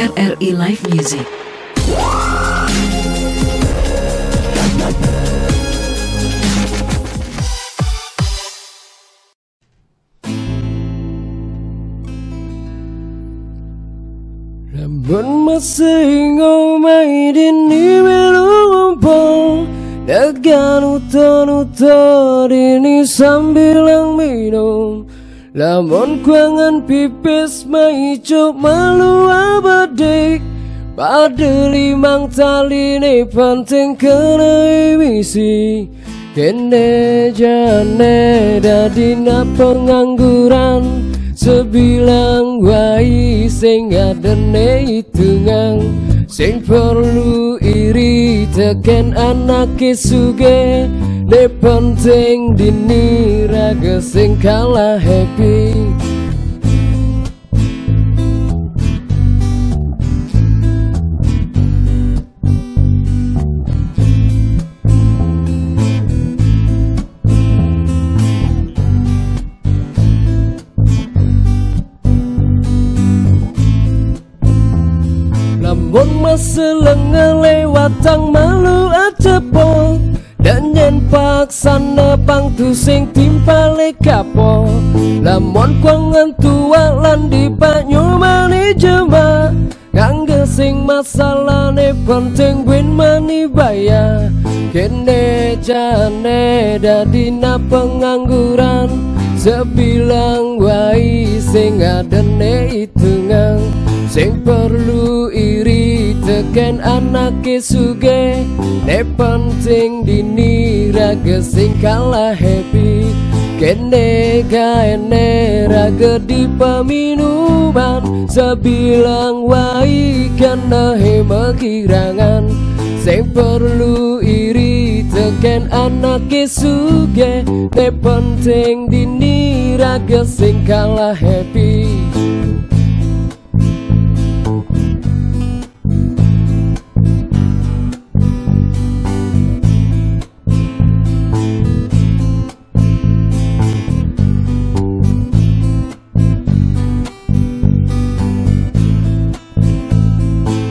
RRI Live Music. Lamun masih ngomai dini melumpuh dagan uton-uton dini sambil minum. Lamun kuangan pipis mai cuk malu abadi. Pada limang tali ini penting kena emisi. Kene jane dadina pengangguran. Sebilang wai sing adene hitungan. Sing perlu iri teken anake suge. Ne penting dini raga sing kalah happy. Lamun masa lengan lewatang malu aja po. Dan yen paksana pang tu sing timpale kapo. Lamun kuangan tua lan dipanyumani jema. Ngangge sing masalahne penting win mani baya. Kene jane dadina pengangguran. Sebilang wai sing adene hitungan. Sing perlu iri teken anake suge. Ne penting dini raga sing kalah happy. Kene kaene raga di peminuman. Sebilang wai kena hema kirangan. Sing perlu iri teken anake suge. Ne penting dini raga sing kalah happy.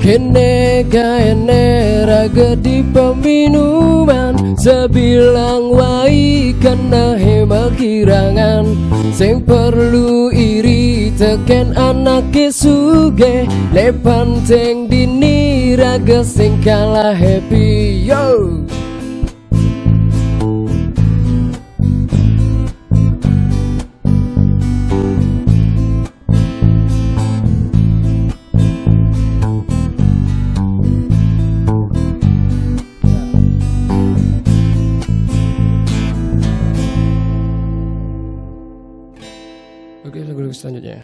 Kene kaene raga di peminuman. Sebilang wai kena hema kirangan. Sing perlu iri teken anake suge. Ne penting dini raga sing kalah happy. Yo. Oke, lagu selanjutnya.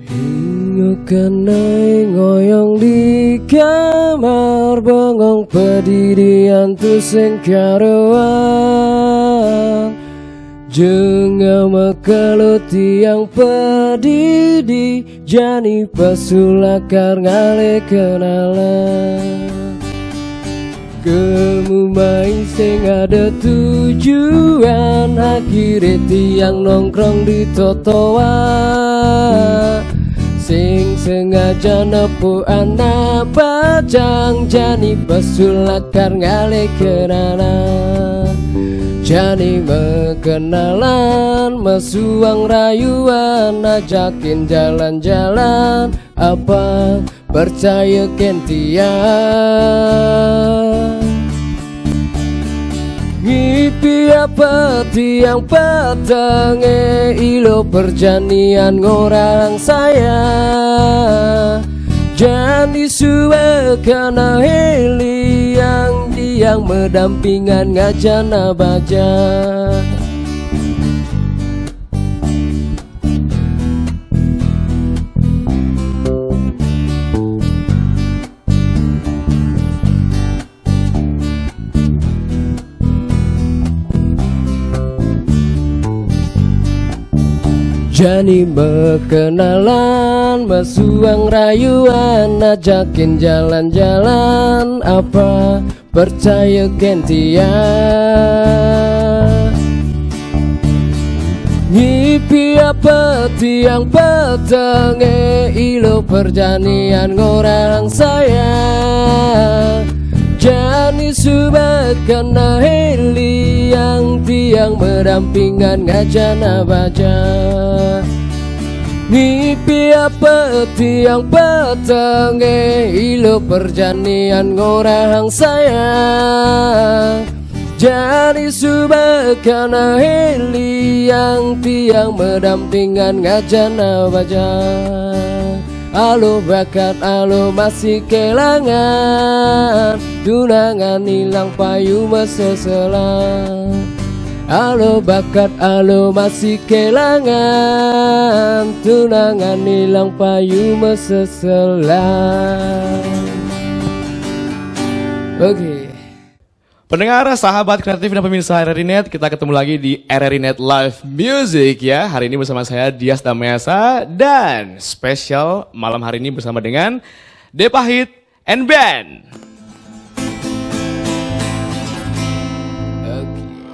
Hingga kenai ngoyong di kamar. Bengong pedirian tu sing karuan. Jengama kalau tiang pedidi. Jani pasulakar ngale kenalan. Kamu main sing ada tujuan. Akhirnya tiang nongkrong di totoan. Sing sengaja nepu anak bajang. Jani pasulakar ngale kenalan. Jani mengenalan mesuang rayuan. Ajakin jalan-jalan. Apa percaya kentian. Ngipi apa tiang patange. Ilo perjanian ngorang saya. Jani suwe kana heli yang mendampingan ngajana baja. Jani berkenalan, mesuang rayuan, ajakin jalan-jalan, apa percaya gentian. Ngipi apa tiang petenge ilo perjanian ngorang saya jani subat karena heli yang tiang berdampingan ngajana baca mimpi apa tiang petenge ilo perjanian ngorang saya jadi subak karena heli yang tiang mendampingan ngajana baca alo bakat alo masih kelangan tunangan hilang payu meseselan alo bakat alo masih kelangan tunangan hilang payu meseselan. Oke. Pendengar, sahabat kreatif dan pemirsa RRI Net, kita ketemu lagi di RRI Net Live Music ya. Hari ini bersama saya Dias Damesa dan spesial malam hari ini bersama dengan Depahit and Band.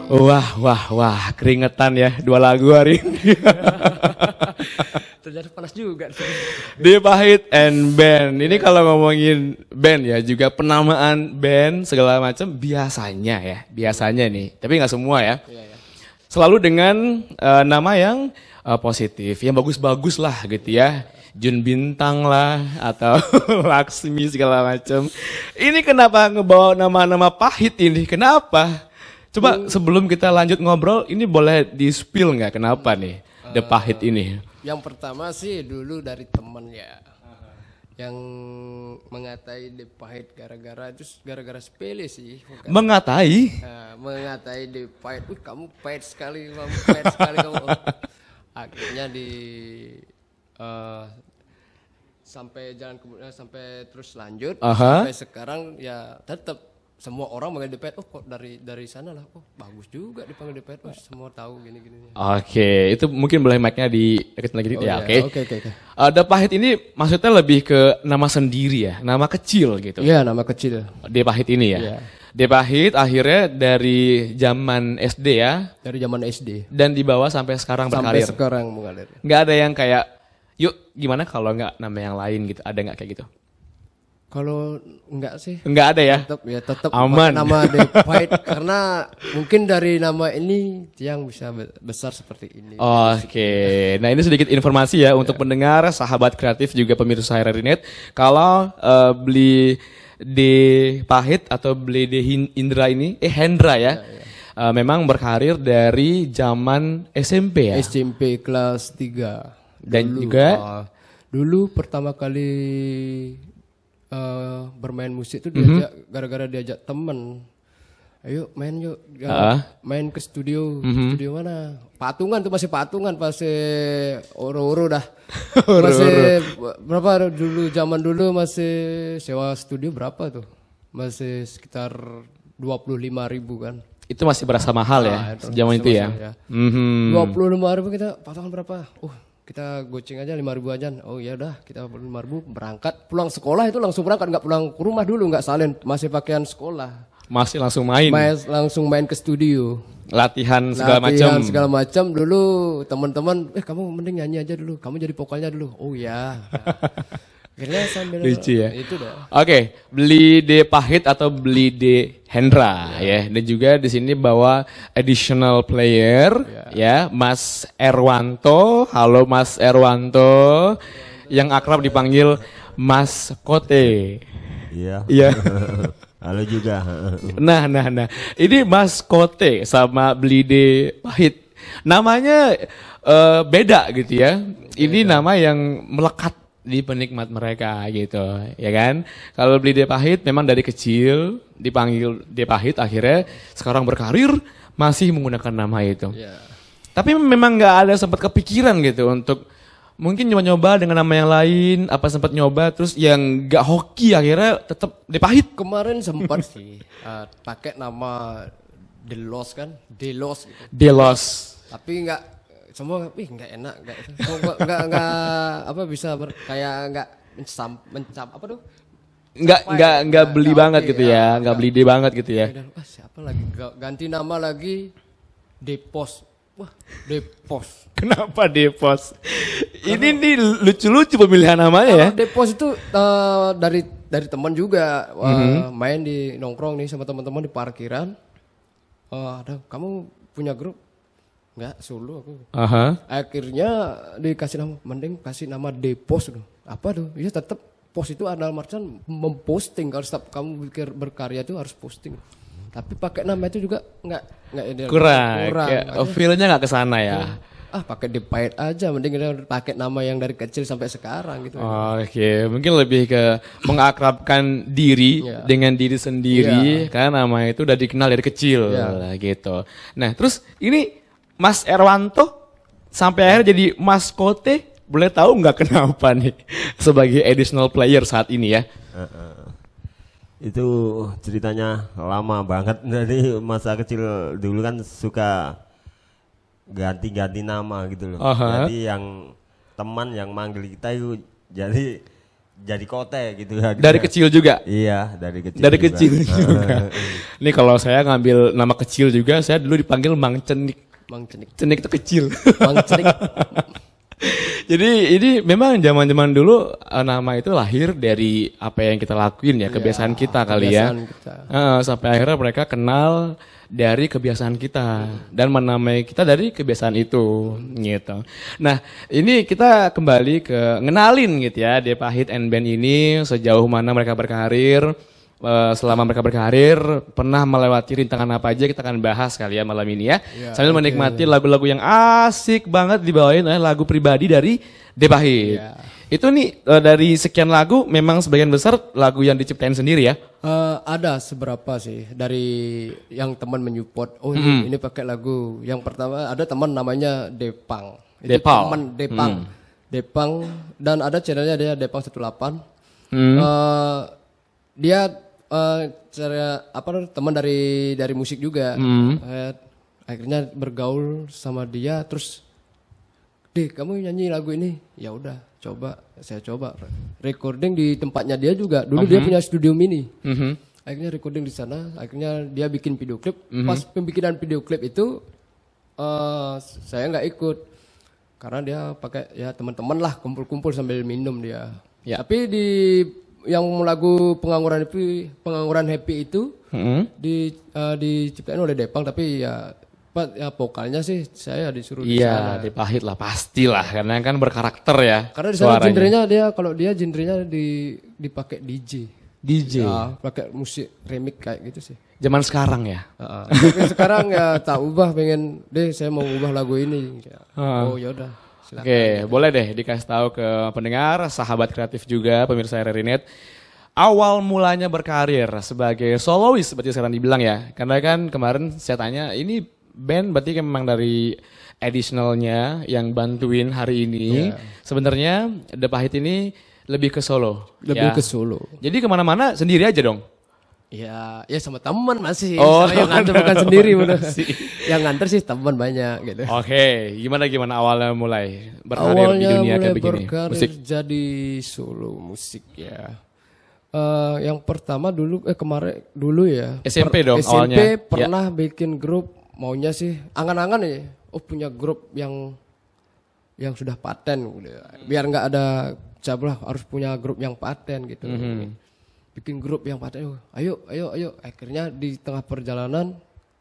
Wah, keringetan ya 2 lagu hari ini. Ternyata panas juga. Depahit and Band. Ini kalau ngomongin band ya, juga penamaan band segala macam biasanya nih. Tapi nggak semua ya. Selalu dengan nama yang positif, yang bagus-bagus lah gitu ya. Jun Bintang lah atau Laksmi segala macam. Ini kenapa ngebawa nama-nama pahit ini? Kenapa? Coba sebelum kita lanjut ngobrol, ini boleh di-spill nggak kenapa nih Depahit ini? Yang pertama sih dulu dari temen ya, yang mengatai Depahit gara-gara sepele sih. Bukan. Mengatai? Mengatai Depahit, kamu pahit sekali kamu. Akhirnya sampai jalan kemudian sampai terus lanjut sampai sekarang ya tetap. Semua orang manggil Depahit, kok dari sana lah, bagus juga dipanggil Depahit, semua tahu gini-gini. Oke, itu mungkin boleh mic-nya diketin lagi ya, oke. Oke. Depahit ini maksudnya lebih ke nama sendiri ya, nama kecil gitu. Iya, nama kecil. Depahit ini ya. Yeah. Depahit akhirnya dari zaman SD ya. Dari zaman SD. Dan dibawa sampai sekarang berkarir. Sampai sekarang mengalir. Nggak ada yang kayak, yuk gimana kalau nggak nama yang lain gitu, ada nggak kayak gitu? Kalau enggak sih. Enggak ada ya? Tetap aman. Nama Depahit karena mungkin dari nama ini yang bisa besar seperti ini. Oke. Nah, ini sedikit informasi ya untuk pendengar, sahabat kreatif juga pemirsa RRI Net. Kalau beli Depahit atau beli Hendra ya. Memang berkarir dari zaman SMP ya. SMP kelas 3. Dan dulu, juga dulu pertama kali bermain musik itu gara-gara diajak temen, ayo main yuk, main ke studio, studio mana? Patungan tuh masih oro-oro dah, masih berapa dulu zaman dulu masih sewa studio berapa tuh? Masih sekitar 25.000 kan? Itu masih berasa mahal ya, zaman itu ya. 25.000 kita patungan berapa? Kita goceng aja 5.000 aja. Oh ya udah, kita 5.000 berangkat. Pulang sekolah itu langsung berangkat, nggak pulang ke rumah dulu, nggak salin, masih pakaian sekolah. Masih langsung main. Langsung main ke studio. Latihan segala macam. Dulu teman-teman, kamu mending nyanyi aja dulu, kamu jadi vokalnya dulu. Oh ya. Akhirnya sambil lucu ya. Itu dah. Oke, beli Depahit atau beli Hendra ya. Dan juga di sini bawa additional player ya, Mas Erwanto. Halo Mas Erwanto. Yang akrab dipanggil Mas Kote. Iya. Halo juga. Nah. Ini Mas Kote sama beli Depahit. Namanya beda gitu ya. Ini nama yang melekat di penikmat mereka gitu ya kan. Kalau beli Depahit memang dari kecil dipanggil Depahit, akhirnya sekarang berkarir masih menggunakan nama itu. Tapi memang nggak ada sempat kepikiran gitu untuk mungkin nyoba-nyoba dengan nama yang lain, apa sempat nyoba terus yang nggak hoki akhirnya tetap Depahit. Kemarin sempat sih pakai nama Delos kan, Delos gitu. Delos. Tapi semua nggak enak, nggak apa bisa kayak nggak mencap apa tuh, nggak beli banget gitu ya, nggak beli banget gitu ya. Siapa lagi ganti nama lagi Depos, wah Depos. Kenapa Depos? Ini nih lucu-lucu pemilihan namanya ya. Depos itu dari teman juga main di nongkrong nih sama teman-teman di parkiran. Ada kamu punya grup? Enggak, solo aku. Akhirnya dikasih nama, mending kasih nama Depos tuh. Apa tuh? Ya tetap pos itu adalah marcan memposting. Kalau setiap kamu berkarya itu harus posting. Tapi pakai nama itu juga enggak kurang. Feel-nya enggak ke sana ya. Pakai Depahit aja, mending pakai nama yang dari kecil sampai sekarang gitu. Oke, mungkin lebih ke mengakrabkan diri dengan diri sendiri karena nama itu udah dikenal dari kecil gitu. Nah, terus ini Mas Erwanto sampai akhirnya jadi maskote, boleh tahu nggak kenapa nih sebagai additional player saat ini ya? Itu ceritanya lama banget, dari masa kecil dulu kan suka ganti-ganti nama gitu loh. Jadi yang teman yang manggil kita itu jadi kote gitu ya. Dari kecil juga? Iya, dari kecil. Dari kecil juga. Nih kalau saya ngambil nama kecil juga, saya dulu dipanggil Mang Cenik. Mang Cenik. Cenik itu kecil. Mang Cenik. Jadi ini memang zaman-zaman dulu nama itu lahir dari apa yang kita lakuin ya, kebiasaan kita kali ya. Sampai akhirnya mereka kenal dari kebiasaan kita dan menamai kita dari kebiasaan itu gitu. Nah, ini kita kembali ke ngenalin gitu ya Depahit and Band ini sejauh mana mereka berkarir. Selama mereka berkarir pernah melewati rintangan apa aja kita akan bahas kali ya malam ini ya. Sambil menikmati lagu-lagu yang asik banget dibawain oleh lagu pribadi dari Depahit. Itu nih dari sekian lagu memang sebagian besar lagu yang diciptain sendiri ya? Ada seberapa sih dari yang teman menyupport. Oh ini pakai lagu. Yang pertama ada teman namanya Depang. Teman Depang dan ada channelnya dia Depang 18. Dia teman dari musik juga. Akhirnya bergaul sama dia terus, kamu nyanyi lagu ini? Ya udah, saya coba recording di tempatnya dia juga. Dulu dia punya studio mini. Akhirnya recording di sana. Akhirnya dia bikin video klip. Pas pembikinan video klip itu saya nggak ikut karena dia pakai ya teman-teman lah kumpul-kumpul sambil minum dia. Tapi di yang lagu pengangguran happy itu diciptain oleh Depang, tapi ya vokalnya sih saya disuruh di sana. Depahit lah pastilah karena kan berkarakter ya. Karena di sana genrenya genrenya dipakai DJ. Ya, pakai musik remix kayak gitu sih. Zaman sekarang ya. Tapi sekarang ya tak ubah, pengen saya mau ubah lagu ini. Oh yaudah. Oke, boleh deh dikasih tahu ke pendengar, sahabat kreatif juga, pemirsa RRI.net. Awal mulanya berkarir sebagai solois, berarti sekarang dibilang ya. Karena kan kemarin saya tanya, ini band berarti kan memang dari additionalnya yang bantuin hari ini. Sebenarnya Depahit ini lebih ke solo. Lebih ke solo. Jadi kemana-mana sendiri aja dong? Ya sama teman masih. Sama yang nganter bukan sendiri. Yang nganter sih teman banyak gitu. Oke, gimana awalnya mulai berkarir di dunia kayak begini? Musik. Jadi solo musik ya. Yang pertama dulu ya. SMP dong awalnya. SMP pernah bikin grup, maunya sih angan-angan ya. Punya grup yang sudah paten gitu. Biar nggak ada cablah, harus punya grup yang paten gitu. Bikin grup yang paten, ayo. Akhirnya di tengah perjalanan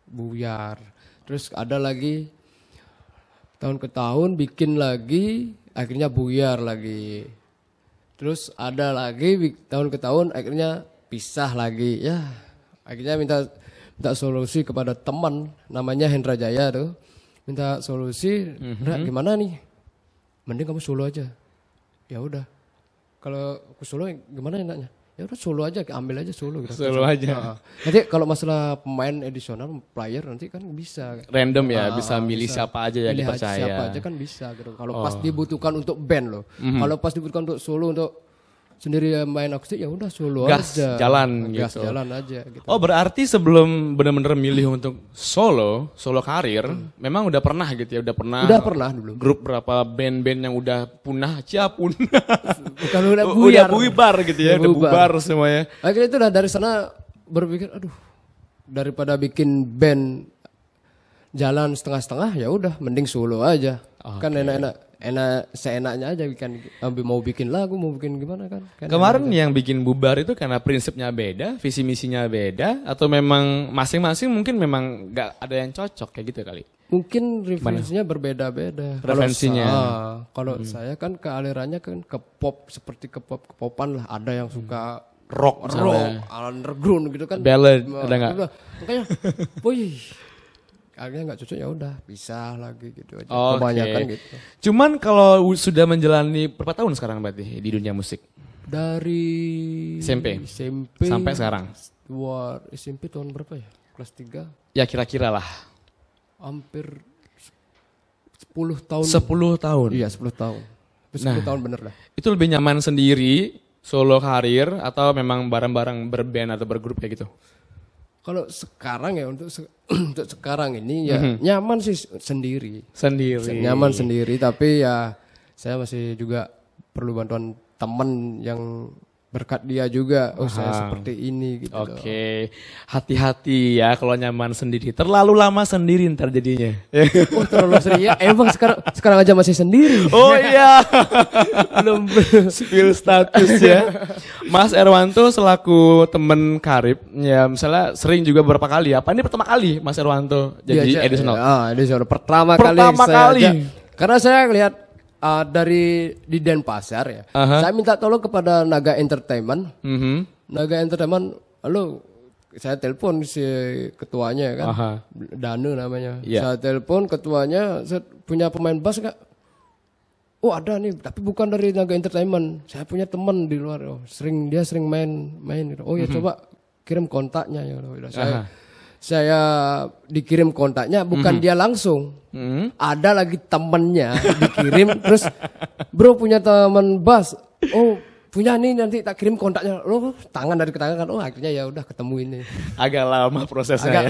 buyar. Terus ada lagi tahun ke tahun bikin lagi, akhirnya buyar lagi. Terus ada lagi tahun ke tahun, akhirnya pisah lagi. Ya, akhirnya minta solusi kepada teman namanya Hendra Jaya tuh. Minta solusi, gimana nih? Mending kamu solo aja. Ya udah. Kalau aku solo gimana enaknya? Ya udah solo aja, ambil aja solo gitu. Solo aja. Nanti kalau masalah pemain additional player nanti kan bisa. Random ya, bisa milih siapa aja yang dipercaya. Siapa aja kan bisa gitu. Kalau pas dibutuhkan untuk band loh. Kalau pas dibutuhkan untuk solo, untuk sendiri main akustik, ya udah solo gas aja. Jalan gas gitu. jalan aja gitu. Oh, berarti sebelum benar-benar milih untuk solo karir, memang udah pernah gitu ya, udah pernah dulu. Grup berapa band-band yang udah punah. Bukan udah buyar. Udah bubar gitu ya, udah bubar semuanya. Akhirnya itu udah dari sana berpikir, aduh, daripada bikin band jalan setengah-setengah, ya udah mending solo aja. Kan enak seenaknya aja kan, mau bikin lagu, mau bikin gimana kan. Kemarin yang bikin bubar itu karena prinsipnya beda, visi misinya beda, atau memang masing-masing mungkin memang nggak ada yang cocok kayak gitu kali? Mungkin referensinya berbeda-beda. Referensinya. Kalau saya kan kealirannya kan ke pop, seperti ke popan lah. Ada yang suka rock, underground gitu kan. Ballad ada nggak? Makanya, wih. Akhirnya nggak cocok, ya udah pisah lagi gitu aja. Kebanyakan gitu. Cuman kalau sudah menjalani berapa tahun sekarang berarti di dunia musik? Dari SMP sampai sekarang. SMP tahun berapa ya? Kelas 3. Ya kira-kira lah. Hampir 10 tahun. 10 tahun. Iya, 10 tahun. 10 tahun bener lah. Itu lebih nyaman sendiri solo karir atau memang bareng-bareng berband atau bergrup kayak gitu? Kalau sekarang ya untuk sekarang ini ya nyaman sih sendiri. Nyaman sendiri, tapi ya saya masih juga perlu bantuan teman yang berkat dia juga. Saya seperti ini gitu. Oke. Hati-hati ya kalau nyaman sendiri. Terlalu lama sendiri ntar jadinya. Terlalu sendiri ya. Emang sekarang aja masih sendiri. Oh iya. Belum spill status ya. Mas Erwanto selaku teman karib ya, misalnya sering juga beberapa kali. Apa ini pertama kali Mas Erwanto jadi Edisonal? Edisonal pertama kali. Karena saya lihat dari di Denpasar ya, saya minta tolong kepada Naga Entertainment. Naga Entertainment, halo, saya telepon si ketuanya kan, Danu namanya. Saya telepon ketuanya, saya punya pemain bass nggak? Oh ada nih, tapi bukan dari Naga Entertainment. Saya punya teman di luar, dia sering main. Gitu. Oh ya coba kirim kontaknya ya. Saya dikirim kontaknya, bukan dia langsung. Ada lagi temennya dikirim, terus bro punya teman bass. Oh punya nih, nanti tak kirim kontaknya. Loh tangan dari tangan kan. Oh akhirnya ya udah ketemu ini. Agak lama prosesnya.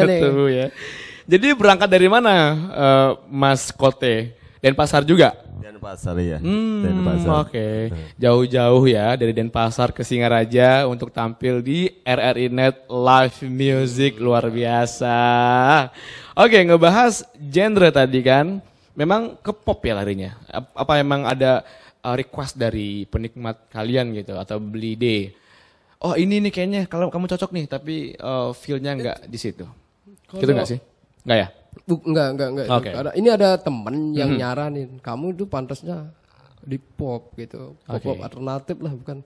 Nih. Ya. Jadi berangkat dari mana Mas Kote? Denpasar juga? Denpasar ya. Denpasar. Oke. Jauh-jauh ya dari Denpasar ke Singaraja untuk tampil di RRI Net Live Music, luar biasa. Oke, ngebahas genre tadi kan. Memang ke pop ya larinya. Apa emang ada request dari penikmat kalian gitu atau beli ide? Oh ini nih kayaknya kalau kamu cocok nih, tapi feel-nya enggak di situ. Gitu enggak sih? Enggak ya? Enggak. Okay. Ini ada temen yang nyaranin, kamu itu pantasnya di pop gitu, pop alternatif lah, bukan.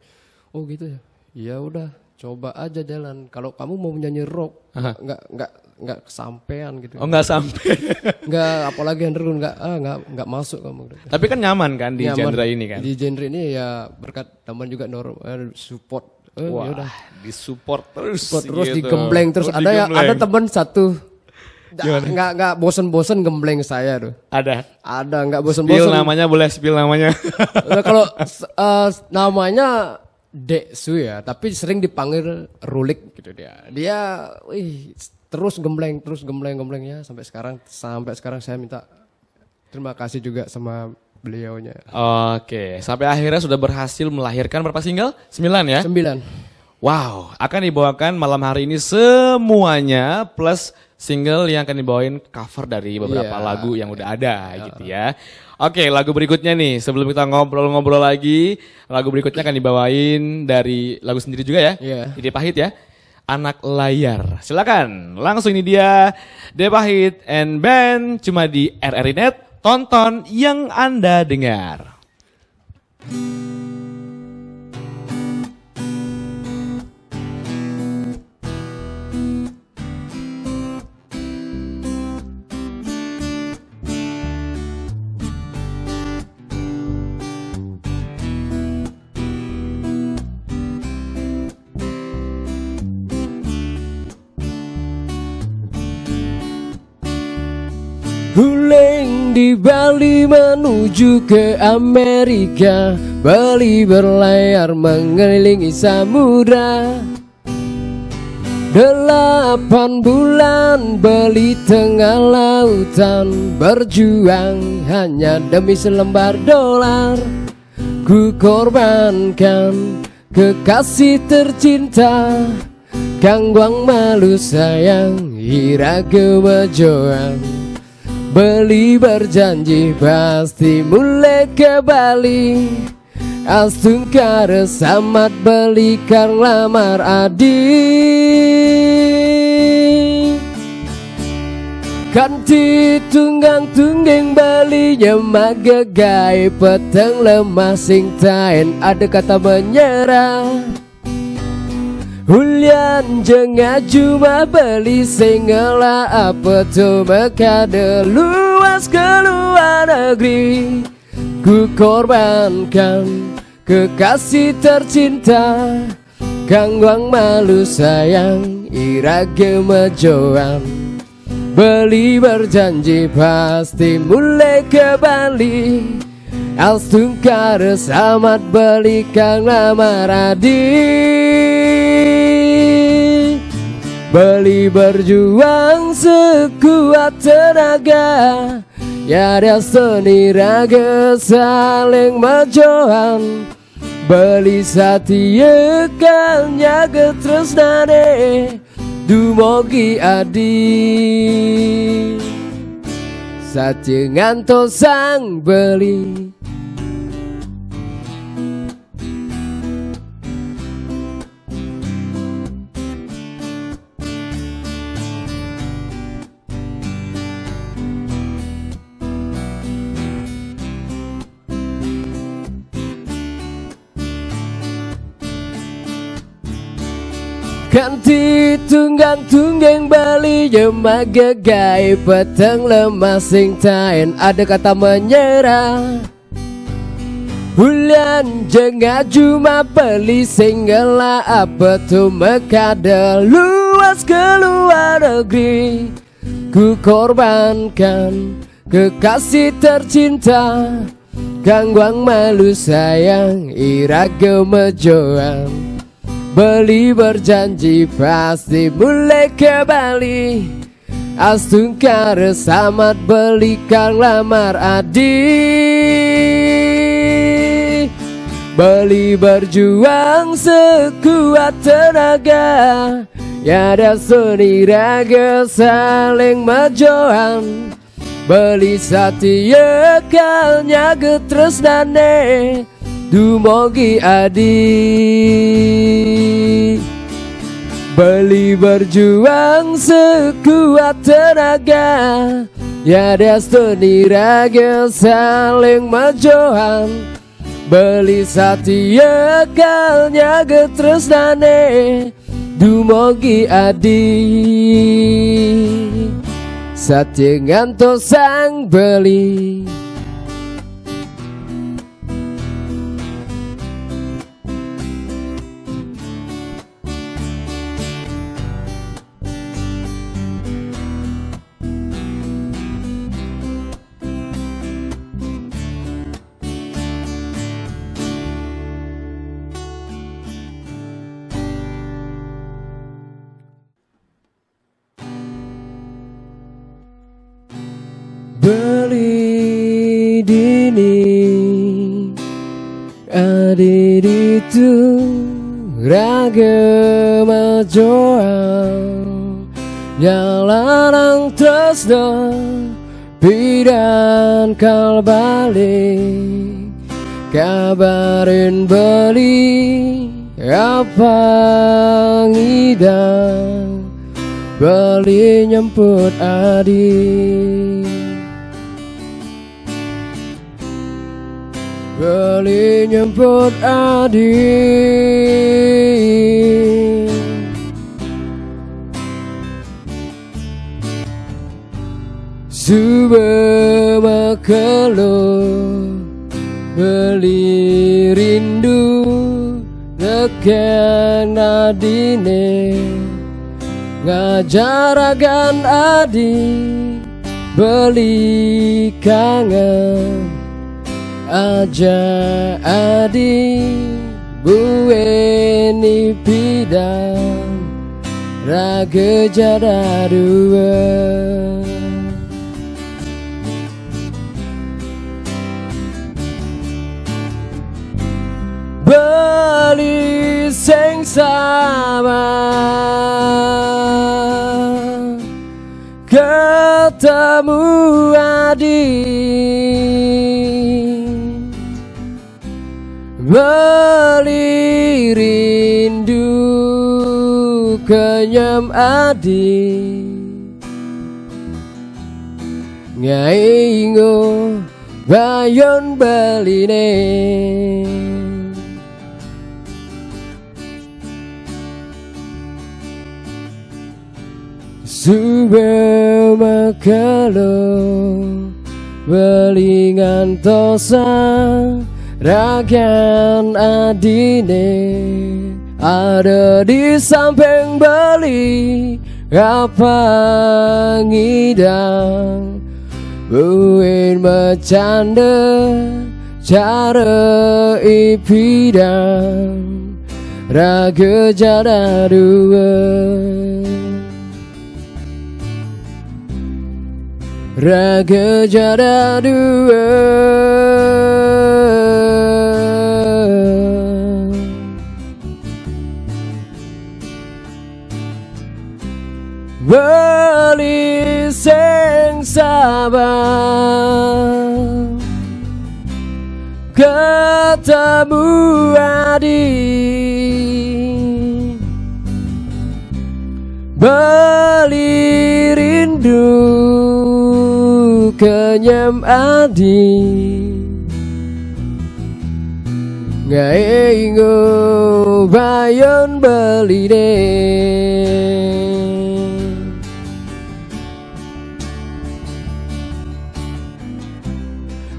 Oh gitu ya. Ya udah, coba aja jalan. Kalau kamu mau nyanyi rock, enggak kesampean gitu. Oh enggak sampai. Enggak, apalagi underground enggak masuk kamu. Tapi kan nyaman kan di genre ini kan? Di genre ini ya berkat teman juga support. Wah, yaudah. Disupport terus gitu. Digembleng terus. Ada teman satu. Nggak bosen-bosen gembleng saya tuh. Ada nggak bosen-bosen. Spill namanya. Kalau namanya Deksu ya, tapi sering dipanggil Rulik gitu dia. Dia terus gembleng ya sampai sekarang saya minta terima kasih juga sama beliaunya. Oke, sampai akhirnya sudah berhasil melahirkan berapa single? 9 ya? 9. Wow, akan dibawakan malam hari ini semuanya plus single yang akan dibawain cover dari beberapa lagu yang udah ada gitu ya. Oke, lagu berikutnya nih sebelum kita ngobrol-ngobrol lagi, lagu berikutnya akan dibawain dari lagu sendiri juga ya. Ide Pahit ya. Anak Layar. Silakan. Langsung ini dia De Pahit and Band cuma di RRI Net. Tonton yang Anda dengar. Guling di Bali menuju ke Amerika, Bali berlayar mengelilingi samudra. 8 bulan Bali tengah lautan, berjuang hanya demi selembar dolar. Ku korbankan kekasih tercinta, gangguang malu sayang Irage Majoan beli berjanji pasti mulai ke Bali. Astungkar samat belikan lamar adik. Kanti tunggang tunggeng Balinya magagai petang lemah sing tain ada kata menyerah. Hulian jengah cuma beli singela apa tuh mekade luas ke luar negeri. Ku korbankan kekasih tercinta, gangguang malu sayang Irage Majoan. Beli berjanji pasti mulai ke Bali. Astungkar samat belikan lamar adik. Beli berjuang sekuat tenaga, ya ada seni raga saling majoan. Beli satia kan nyaga terus nane dumogi adi. Satia ngantos sang beli. Kanti tunggang tunggeng Bali magagai petang lemah sing tain ada kata menyerah. Hulian jengah cuma beli singgela apa tuh mekade luas ke luar negeri. Ku korbankan kekasih tercinta, gangguang malu sayang Irage Majoan. Beli berjanji pasti mulai ke Bali. Astungkar samat belikan lamar adik. Beli berjuang sekuat tenaga, ya ada seni raga saling majoan. Beli satia kalnya getres dane dumogi adi. Beli berjuang sekuat tenaga, ya destiny raga saling majoan. Beli satia kalnya getres dane dumogi adi. Satia ngantos sang beli. Beli dini adi itu raga majoan, nyalarang tresno pidan kal balik. Kabarin beli apa ngidang, beli nyemput adik. Beli nyemput adik. Subuh makelo beli rindu nekeng nadine. Ngajaragan adik beli kangen aja adi bueni pidan raga jada dua. Beli sing sama adik, beli rindu kenyam adik, ngaingo bayon beline. Suwe makalo belingan tosa ragan adine ada di samping beli apa ngidang buin bercanda cara ipidang raga jada dua raga jada dua beli sing sabar ketemu adik, beli rindu kenyam adik, ngaingo bayon beli deh.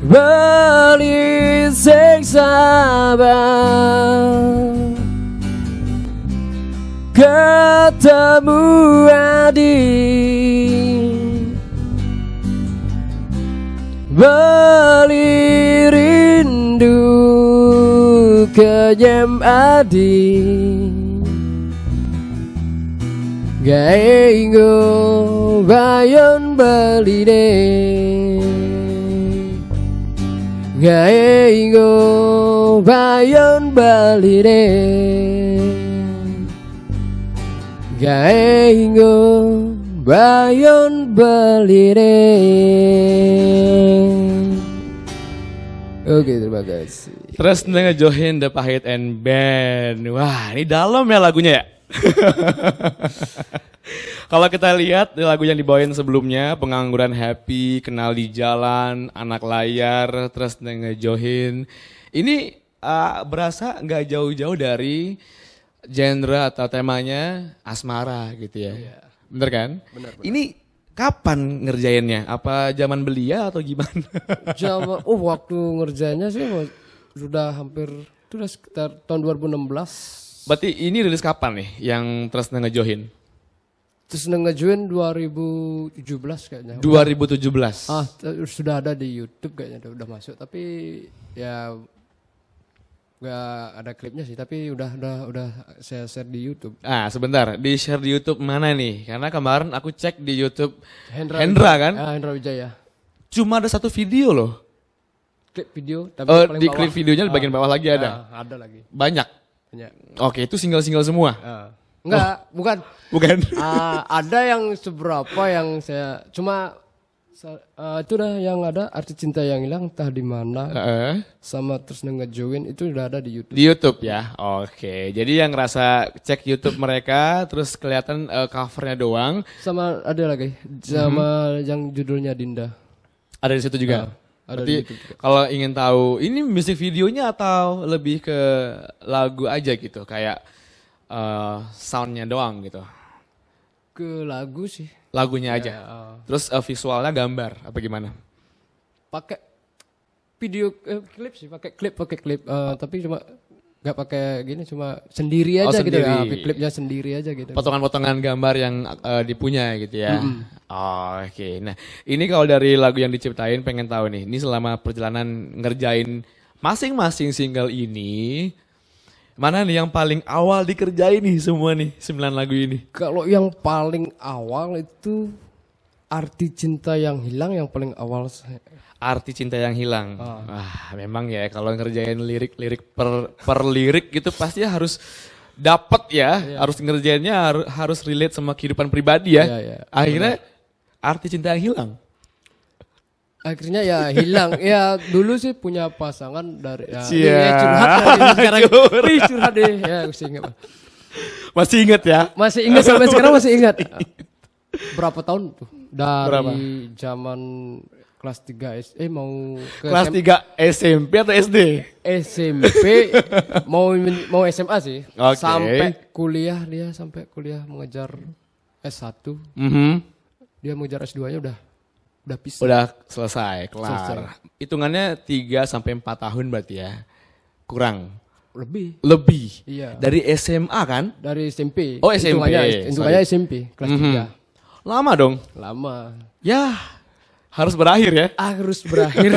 Beli sing sabar ketemu adik, beli rindu kenyam adik, gaingo bayon beli deh, gaingo bayon beli deh, gaingo bayon beli deh. Oke, terima kasih. Terus ngejoin The Pahit and Band. Wah, ini dalam ya lagunya ya. Kalau kita lihat lagu yang dibawain sebelumnya, Pengangguran Happy, Kenal di Jalan, Anak Layar, terus ngejoin. Ini berasa nggak jauh-jauh dari genre atau temanya asmara gitu ya. Iya. Bener kan? Bener. Ini kapan ngerjainnya? Apa zaman belia atau gimana? Waktu ngerjainnya sih sudah sekitar tahun 2016. Berarti ini rilis kapan nih yang terus ngejoin? Terus ngejoin 2017 kayaknya. 2017. Sudah ada di YouTube kayaknya udah masuk, tapi ya nggak ada klipnya sih, tapi udah saya share di YouTube. Sebentar, di share di YouTube mana nih? Karena kemarin aku cek di YouTube Hendra kan? Hendra Wijaya. Cuma ada satu video loh. Klip video. Tapi di klip videonya di bagian bawah lagi ada? Ada lagi. Banyak? Oke, itu single-single semua? Enggak, bukan. Bukan? Ada yang seberapa yang saya cuma itu dah yang ada Arti Cinta Yang Hilang entah di mana sama terus ngejoin itu udah ada di YouTube. Di YouTube ya, oke. Jadi yang ngerasa cek YouTube mereka terus kelihatan covernya doang. Sama ada lagi sama yang judulnya Dinda. Ada di situ juga. Ada. Berarti kalau ingin tahu ini musik videonya atau lebih ke lagu aja gitu, kayak soundnya doang gitu? Ke lagu sih. Lagunya aja. Terus visualnya gambar apa gimana? Pakai video klip sih, pakai klip. Tapi cuma nggak pakai gini, cuma sendiri aja gitu ya. Klipnya sendiri aja gitu. Potongan-potongan gambar yang dipunya gitu ya. Oke. Nah, ini kalau dari lagu yang diciptain pengen tahu nih. Ini selama perjalanan ngerjain masing-masing single ini, mana nih yang paling awal dikerjain nih semua nih 9 lagu ini? Kalau yang paling awal itu Arti Cinta Yang Hilang yang paling awal. Arti Cinta Yang Hilang. Memang ya kalau ngerjain lirik-lirik per lirik gitu pasti harus dapet ya. Harus ngerjainnya harus relate sama kehidupan pribadi ya. Akhirnya bener. Arti Cinta Yang Hilang. Akhirnya ya hilang. Ya dulu sih punya pasangan dari ya, curhat sekarang. Curhat deh. Ya Masih ingat ya? Masih ingat sampai sekarang masih ingat. Berapa tahun tuh? Dari zaman kelas 3 mau ke kelas 3 SMP atau SD? SMP mau SMA sih. Okay. Sampai kuliah mengejar S1. Dia mengejar S2-nya udah pisah. Udah selesai, kelar. Hitungannya 3 sampai 4 tahun berarti ya. Kurang. Lebih. Iya. Dari SMA kan? Dari SMP. Oh, SMP. Hitungannya SMP kelas 3. Lama dong. Lama. Ya, harus berakhir ya. Harus berakhir.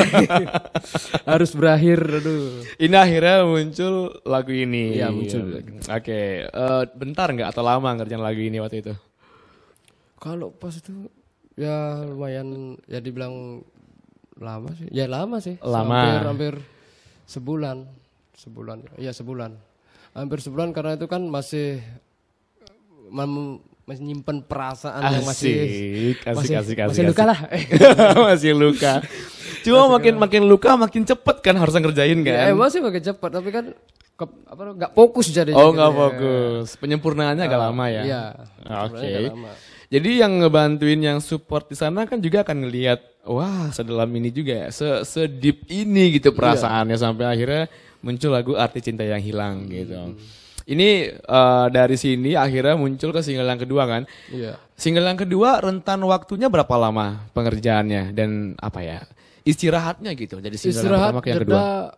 Harus berakhir. Aduh. Ini akhirnya muncul lagu ini. Iya, muncul. Oke. Bentar nggak atau lama ngerjain lagu ini waktu itu? Kalau pas itu ya lumayan, ya dibilang lama sih. Ya lama sih. Lama. Hampir sebulan. Iya sebulan. Hampir sebulan karena itu kan masih nyimpen perasaan yang masih luka lah. Masih luka. Cuma makin luka makin cepet kan harus ngerjain kan. Ya, emang sih makin cepet tapi kan nggak fokus jadi. Oh nggak fokus. Penyempurnaannya agak lama ya. Iya. Oke. Jadi yang ngebantuin yang support di sana kan juga akan ngelihat wah sedalam ini juga ya, sedeep ini gitu perasaannya sampai akhirnya muncul lagu Arti Cinta Yang Hilang gitu. Ini dari sini akhirnya muncul ke single yang kedua kan. Iya. Single yang kedua rentan waktunya berapa lama pengerjaannya dan apa ya istirahatnya gitu. Jadi single yang pertama ke yang kedua.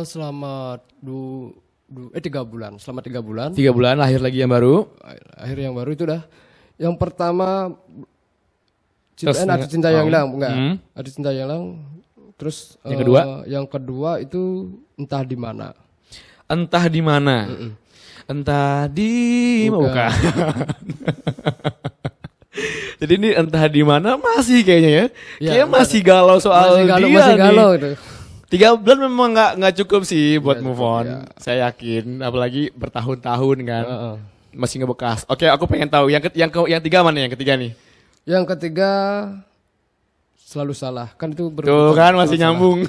Selama 3 bulan. Selama 3 bulan. 3 bulan lahir lagi yang baru. Akhir yang baru itu dah. Yang pertama Arti Cinta Yang Hilang, enggak. Arti Cinta Yang Hilang. Terus yang kedua itu Entah di Mana. Entah di mana. Entah di bukan. Jadi ini entah di mana masih kayaknya ya. Kayaknya masih galau soal masih galau itu. 3 bulan memang nggak cukup sih buat move on. Saya yakin, apalagi bertahun-tahun kan. Masih ngebekas. Oke, aku pengen tahu yang tiga mana yang ketiga nih? Yang ketiga Selalu Salah. Kan itu tuh kan masih nyambung.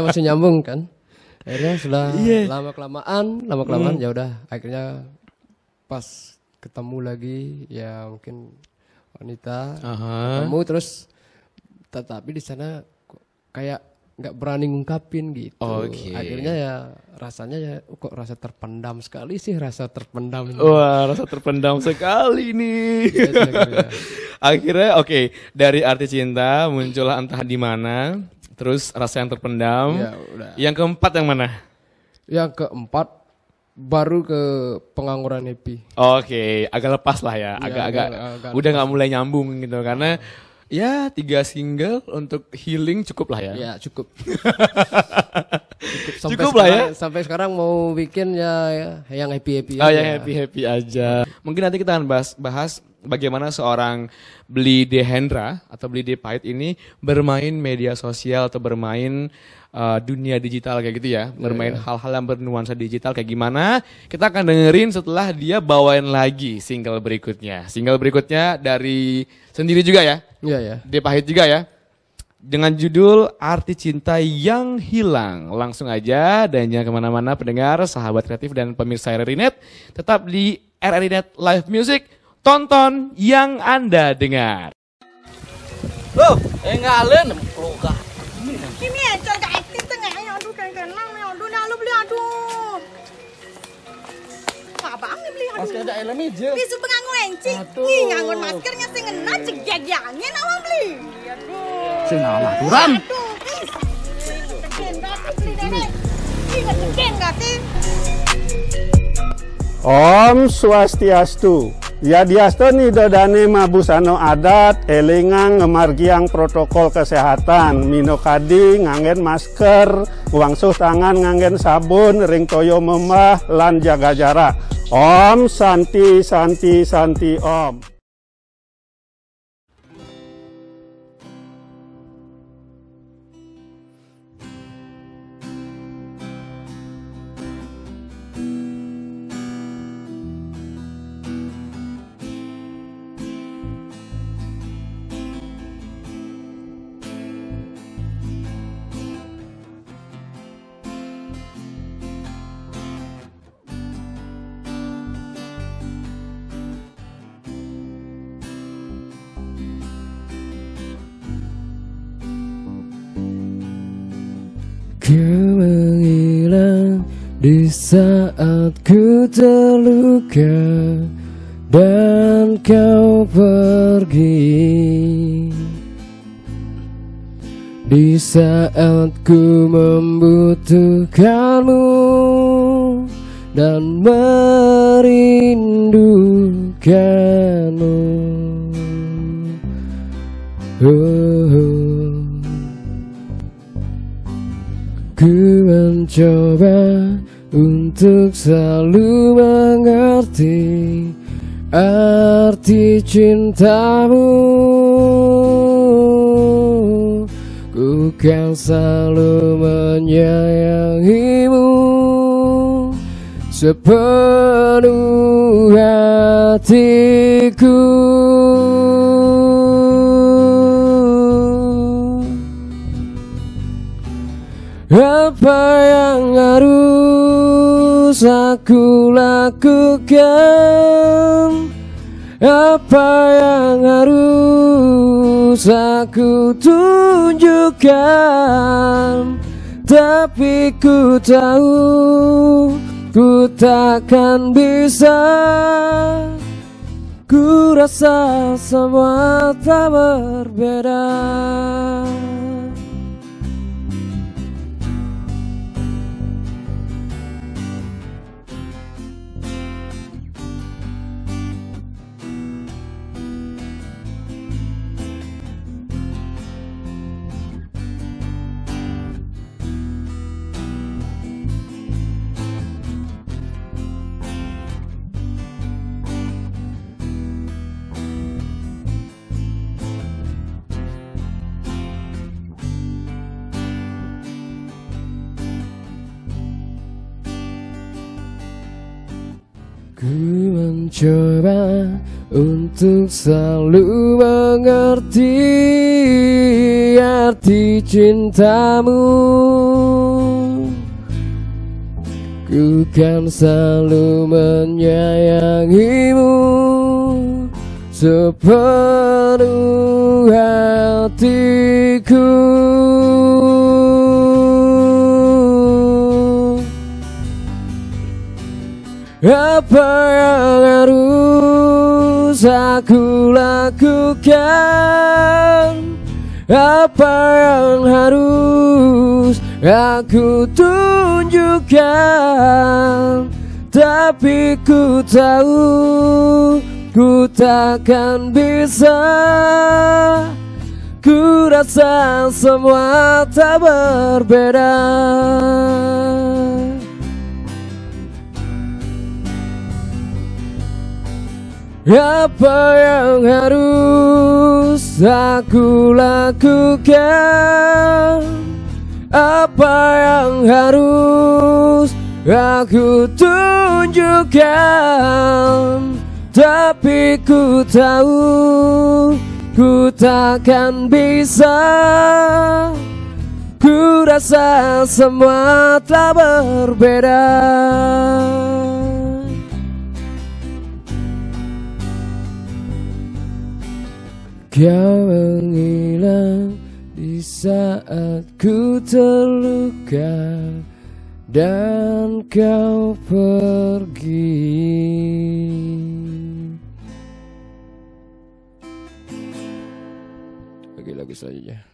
Masih nyambung kan. Akhirnya sudah lama kelamaan ya udah akhirnya pas ketemu lagi ya mungkin wanita ketemu terus tetapi di sana kayak nggak berani ngungkapin gitu. Akhirnya ya rasanya ya kok rasa terpendam sekali sih, rasa terpendam. Wah, rasa terpendam sekali nih. Akhirnya dari Arti Cinta muncullah Entah di Mana. Terus Rasa Yang Terpendam. Ya, udah. Yang keempat yang mana? Yang keempat baru ke Pengangguran Happy. Agak lepas lah ya. Agak udah nggak mulai nyambung gitu karena ya 3 single untuk healing cukup lah ya. Ya cukup. Cukup lah ya. Sampai sekarang mau bikin ya yang happy aja. Yang happy aja. Mungkin nanti kita akan bahas bagaimana seorang Blide Hendra atau Blide Pahit ini bermain media sosial atau bermain dunia digital kayak gitu ya. Bermain hal-hal yang bernuansa digital kayak gimana. Kita akan dengerin setelah dia bawain lagi single berikutnya. Single berikutnya dari sendiri juga ya. Iya. Blide Pahit juga ya. Dengan judul Arti Cinta Yang Hilang. Langsung aja dan jangan kemana-mana pendengar, sahabat kreatif dan pemirsa RRI.net. Tetap di RRI.net Live Music. Tonton yang Anda dengar. Loh, ngalen pelukah. Kimi encer gak aktif tengah aduh kan aduh nah lu beli aduh. Abang beli aduh. Masker ada elem hijau. Bisu penganggur encing. Nih nganggur maskernya sing ngena cegek-yangnya nama beli. Aduh. Sing nama aturan. Aduh, bis. Cegen gratis beli nenek. Ini cegen gratis. Om Swastiastu. Yadiasto nidodane mabusano adat, elingang ngemargiang protokol kesehatan, minokadi nganggen masker, wangsuh tangan nganggen sabun, ring toyo memah, lan jaga jarak. Om Santi Santi Santi Om. Kau menghilang di saat ku terluka dan kau pergi. Di saat ku membutuhkanmu dan merindukanmu. Ku mencoba untuk selalu mengerti arti cintamu. Ku kan selalu menyayangimu sepenuh hatiku. Apa yang harus aku lakukan? Apa yang harus aku tunjukkan? Tapi ku tahu ku takkan bisa. Ku rasa semua tak berbeda. Ku mencoba untuk selalu mengerti arti cintamu. Ku kan selalu menyayangimu sepenuh hatiku. Apa yang harus aku lakukan? Apa yang harus aku tunjukkan? Tapi ku tahu ku takkan bisa. Ku rasa semua tak berbeda. Apa yang harus aku lakukan? Apa yang harus aku tunjukkan? Tapi ku tahu ku takkan bisa. Ku rasa semua telah berbeda. Kau menghilang di saat ku terluka dan kau pergi. Oke, lagu selanjutnya.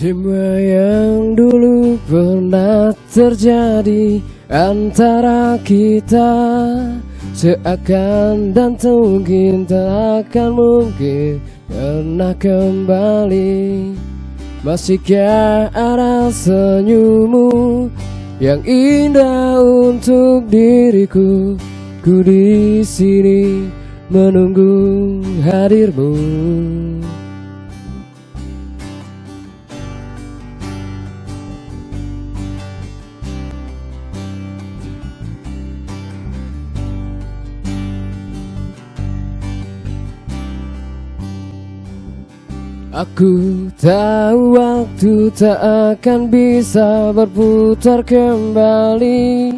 Semua yang dulu pernah terjadi antara kita seakan dan mungkin tak akan mungkin pernah kembali. Masihkah ada senyummu yang indah untuk diriku? Ku di sini menunggu hadirmu. Aku tahu waktu tak akan bisa berputar kembali,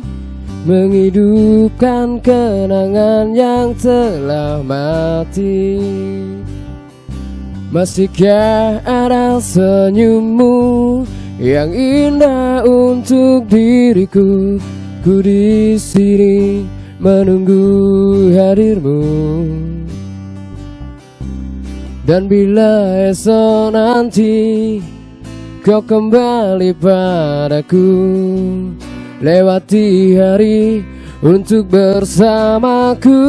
menghidupkan kenangan yang telah mati. Masihkah ada senyummu yang indah untuk diriku? Ku di sini menunggu hadirmu. Dan bila esok nanti kau kembali padaku, lewati hari untuk bersamaku.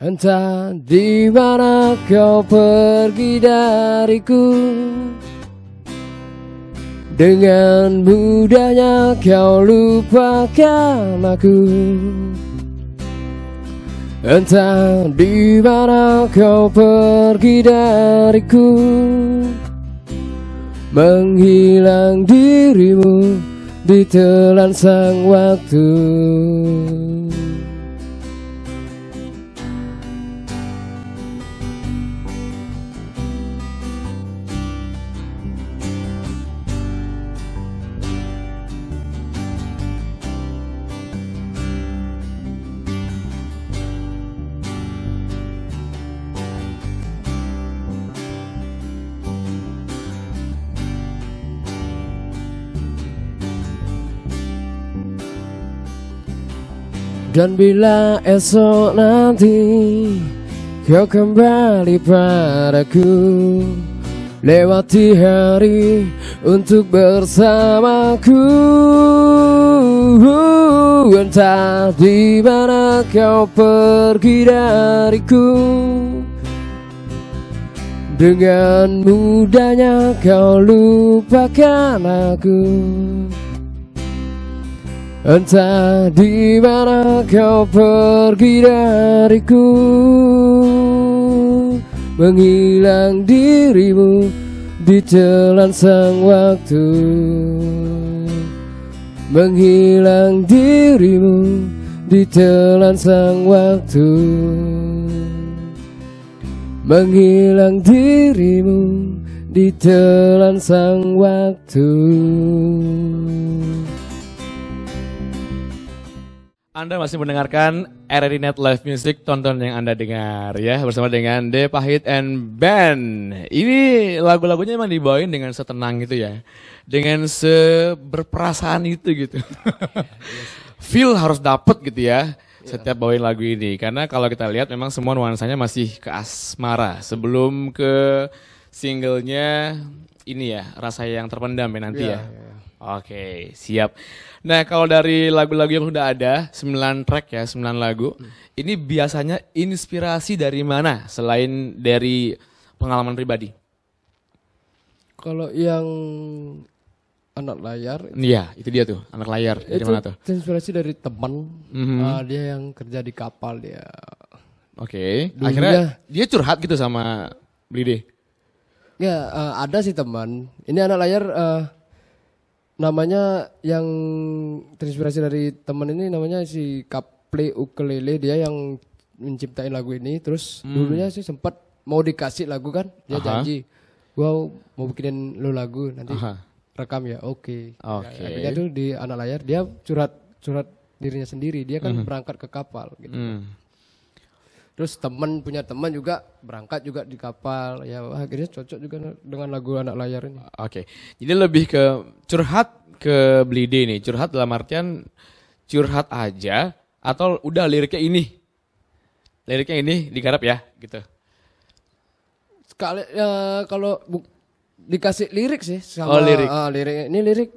Entah di mana kau pergi dariku, dengan mudahnya kau lupakan aku. Entah di mana kau pergi dariku, menghilang dirimu di telan sang waktu. Dan bila esok nanti kau kembali padaku, lewati hari untuk bersamaku. Entah di mana kau pergi dariku, dengan mudahnya kau lupakan aku. Entah di mana kau pergi dariku, menghilang dirimu di telan sang waktu. Menghilang dirimu di telan sang waktu. Menghilang dirimu di telan sang waktu. Anda masih mendengarkan RRI Net Live Music, tonton yang Anda dengar ya, bersama dengan De Pahit and Band. Ini lagu-lagunya emang dibawain dengan setenang gitu ya, dengan seberperasaan itu gitu. Feel harus dapet gitu ya setiap bawain lagu ini, karena kalau kita lihat memang semua nuansanya masih ke asmara sebelum ke singlenya ini ya, Rasa Yang Terpendam ya nanti ya. Oke, siap. Nah, kalau dari lagu-lagu yang sudah ada, 9 track ya, 9 lagu. Ini biasanya inspirasi dari mana selain dari pengalaman pribadi? Kalau yang anak layar, iya, itu dia tuh, anak layar. Dari mana tuh? Inspirasi dari teman. Dia yang kerja di kapal dia. Oke. Akhirnya dia curhat gitu sama Blide. Ya, ada sih teman. Ini anak layar namanya yang terinspirasi dari teman ini, namanya si Kaple Ukulele. Dia yang menciptain lagu ini. Terus dulunya sih sempat mau dikasih lagu kan, dia janji, gua mau bikinin lu lagu nanti rekam ya. Oke. Ya, itu di anak layar dia curhat dirinya sendiri. Dia kan berangkat ke kapal gitu. Terus punya teman juga berangkat juga di kapal. Ya akhirnya cocok juga dengan lagu anak layar ini. Oke. Jadi lebih ke curhat ke Blide nih. Curhat dalam artian curhat aja atau udah liriknya ini. Liriknya ini digarap ya gitu. Sekali kalau dikasih lirik sih Oh, sama lirik. Lirik. Ini lirik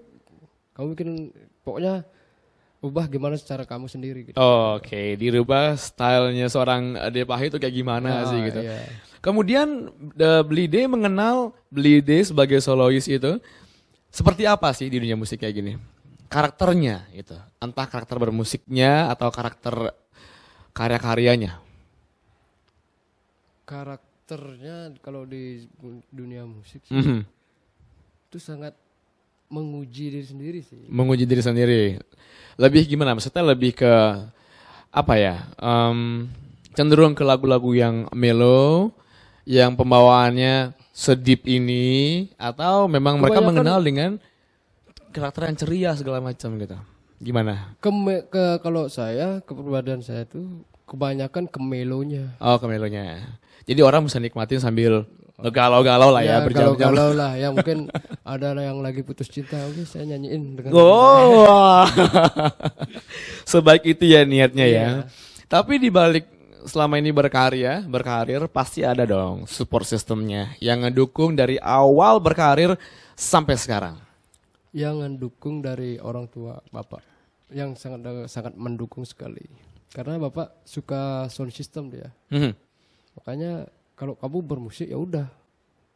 kamu bikin, pokoknya ubah gimana secara kamu sendiri gitu. Oke, dirubah stylenya seorang De Pahit itu kayak gimana sih gitu. Iya. Kemudian Blide mengenal Blide sebagai solois itu seperti apa sih di dunia musik kayak gini? Karakternya gitu. Entah karakter bermusiknya atau karakter karya-karyanya. Karakternya kalau di dunia musik sih, itu sangat menguji diri sendiri sih. Menguji diri sendiri. Lebih gimana? Maksudnya lebih ke apa ya? Cenderung ke lagu-lagu yang mellow, yang pembawaannya sedip ini, atau memang mereka mengenal dengan karakter yang ceria segala macam gitu. Gimana? Kalau saya, kepribadian saya tuh kebanyakan ke melonya. Oh, ke melonya. Jadi orang bisa nikmatin sambil galau-galau lah ya, berjam-jam. Galau lah, ya mungkin ada yang lagi putus cinta, oke saya nyanyiin dengan. Oh, sebaik itu ya niatnya ya. Tapi di balik selama ini berkarir pasti ada dong support systemnya yang ngedukung dari awal berkarir sampai sekarang. Yang mendukung dari orang tua bapak, yang sangat mendukung sekali. Karena bapak suka sound system dia. Makanya kalau kamu bermusik ya udah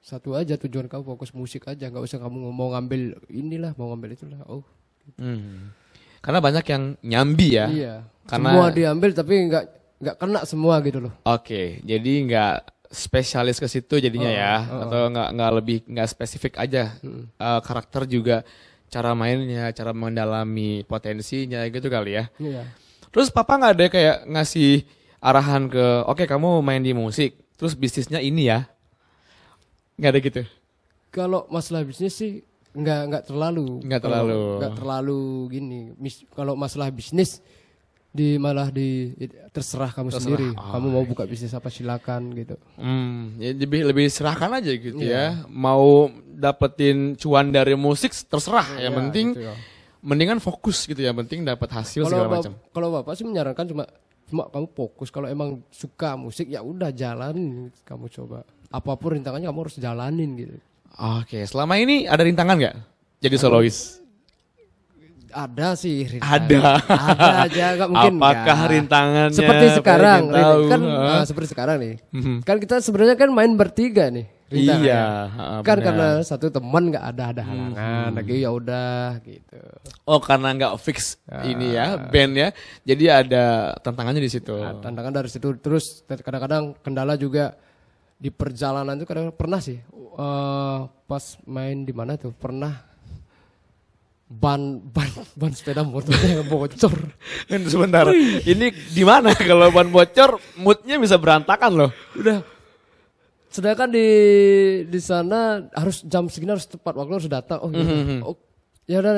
satu aja tujuan kamu, fokus musik aja, nggak usah kamu mau ngambil inilah, mau ngambil itulah. Oh. Karena banyak yang nyambi ya. Iya. Karena semua diambil tapi nggak kena semua gitu loh. Oke, jadi nggak spesialis ke situ jadinya atau nggak spesifik aja. Karakter juga cara mainnya, cara mendalami potensinya gitu kali ya. Iya. Terus papa nggak ada kayak ngasih arahan ke, oke kamu main di musik, terus bisnisnya ini ya, nggak ada gitu? Kalau masalah bisnis sih nggak terlalu gini. Kalau masalah bisnis malah terserah kamu sendiri. Kamu mau buka bisnis apa silakan gitu. Ya lebih serahkan aja gitu ya. Mau dapetin cuan dari musik terserah. Yang penting gitu ya. Mendingan fokus gitu ya. Penting dapat hasil segala macam. Kalau bapak sih menyarankan cuma kamu fokus. Kalau emang suka musik ya udah jalanin. Kamu coba apapun rintangannya kamu harus jalanin gitu. Oke, selama ini ada rintangan nggak jadi solois? Ada sih rintangan. Ada aja, nggak mungkin. Apakah rintangannya? Seperti sekarang, kan seperti sekarang nih. Kan kita sebenarnya kan main bertiga nih. Iya. Kan karena satu teman nggak ada halangan, lagi ya udah gitu. Oh karena nggak fix ini ya band ya, jadi ada tantangannya di situ. Tantangan dari situ, terus kadang-kadang kendala juga di perjalanan itu kadang pernah sih pas main di mana tuh pernah. ban sepeda motornya bocor. Sebentar. Ini di mana kalau ban bocor moodnya bisa berantakan loh. Udah. Sedangkan di sana harus jam segini harus tepat waktu harus datang. Oh, oh ya udah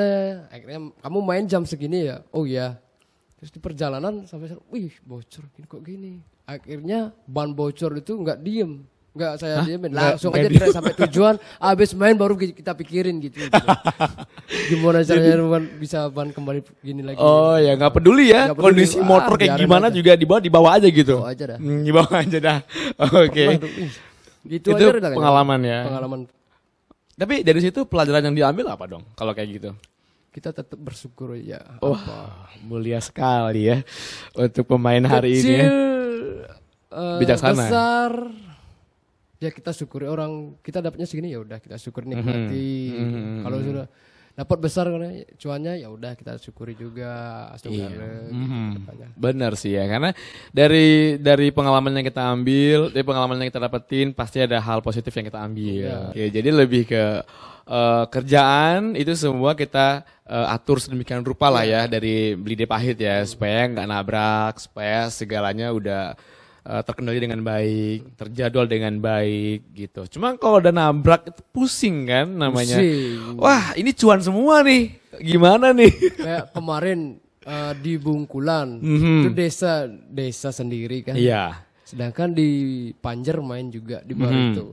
akhirnya kamu main jam segini ya. Oh ya. Terus di perjalanan sampai wih bocor kok gini. Akhirnya ban bocor itu nggak diem. Nggak saya diemin, langsung aja direct sampai tujuan, habis main baru kita pikirin gitu. Gimana caranya bisa ban kembali gini lagi. Oh ya nggak peduli ya, kondisi motor kayak gimana aja. Juga dibawa aja gitu. Bawa aja dah. Dibawa aja dah. Oke. Gitu itu aja pengalaman ya. Pengalaman. Tapi dari situ pelajaran yang diambil apa dong kalau kayak gitu? Kita tetap bersyukur ya. Mulia sekali ya untuk pemain hari ini ya. Bijaksana. Besar. Ya kita syukuri orang, kita dapatnya segini ya udah kita syukuri nikmati. Kalau sudah dapat besar cuannya ya udah kita syukuri juga. Benar sih ya, karena dari pengalaman yang kita ambil, dari pengalaman yang kita dapetin pasti ada hal positif yang kita ambil. Oke, jadi lebih ke kerjaan itu semua kita atur sedemikian rupa lah ya dari Blide Pahit ya, supaya nggak nabrak, supaya segalanya udah terkendali dengan baik, terjadwal dengan baik gitu. Cuma kalau udah nabrak itu pusing kan namanya. Pusing. Wah ini cuan semua nih, gimana nih? Kayak kemarin di Bungkulan, itu desa sendiri kan. Iya. Sedangkan di Panjer main juga di bar itu.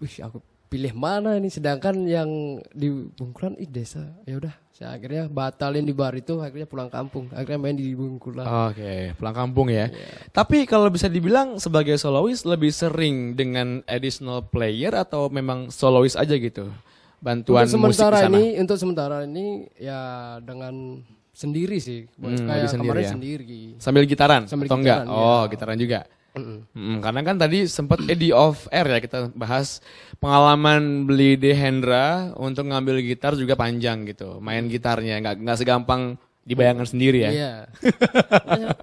Wih aku pilih mana nih? Sedangkan yang di Bungkulan desa. Ya udah. Saya akhirnya batalin di bar itu, akhirnya pulang kampung. Akhirnya main di Bungkulan. Oke, pulang kampung ya. Tapi kalau bisa dibilang sebagai solois lebih sering dengan additional player atau memang solois aja gitu? Bantuan musik di sana. Untuk sementara ini ya dengan sendiri sih. Kayak sendiri kemarin ya? sendiri. Sambil gitaran? Sambil atau gitaran, enggak? Oh, gitaran juga. Karena kan tadi sempat di off air ya kita bahas pengalaman Blide Hendra untuk ngambil gitar juga panjang gitu, main gitarnya nggak segampang dibayangkan sendiri ya. Iya.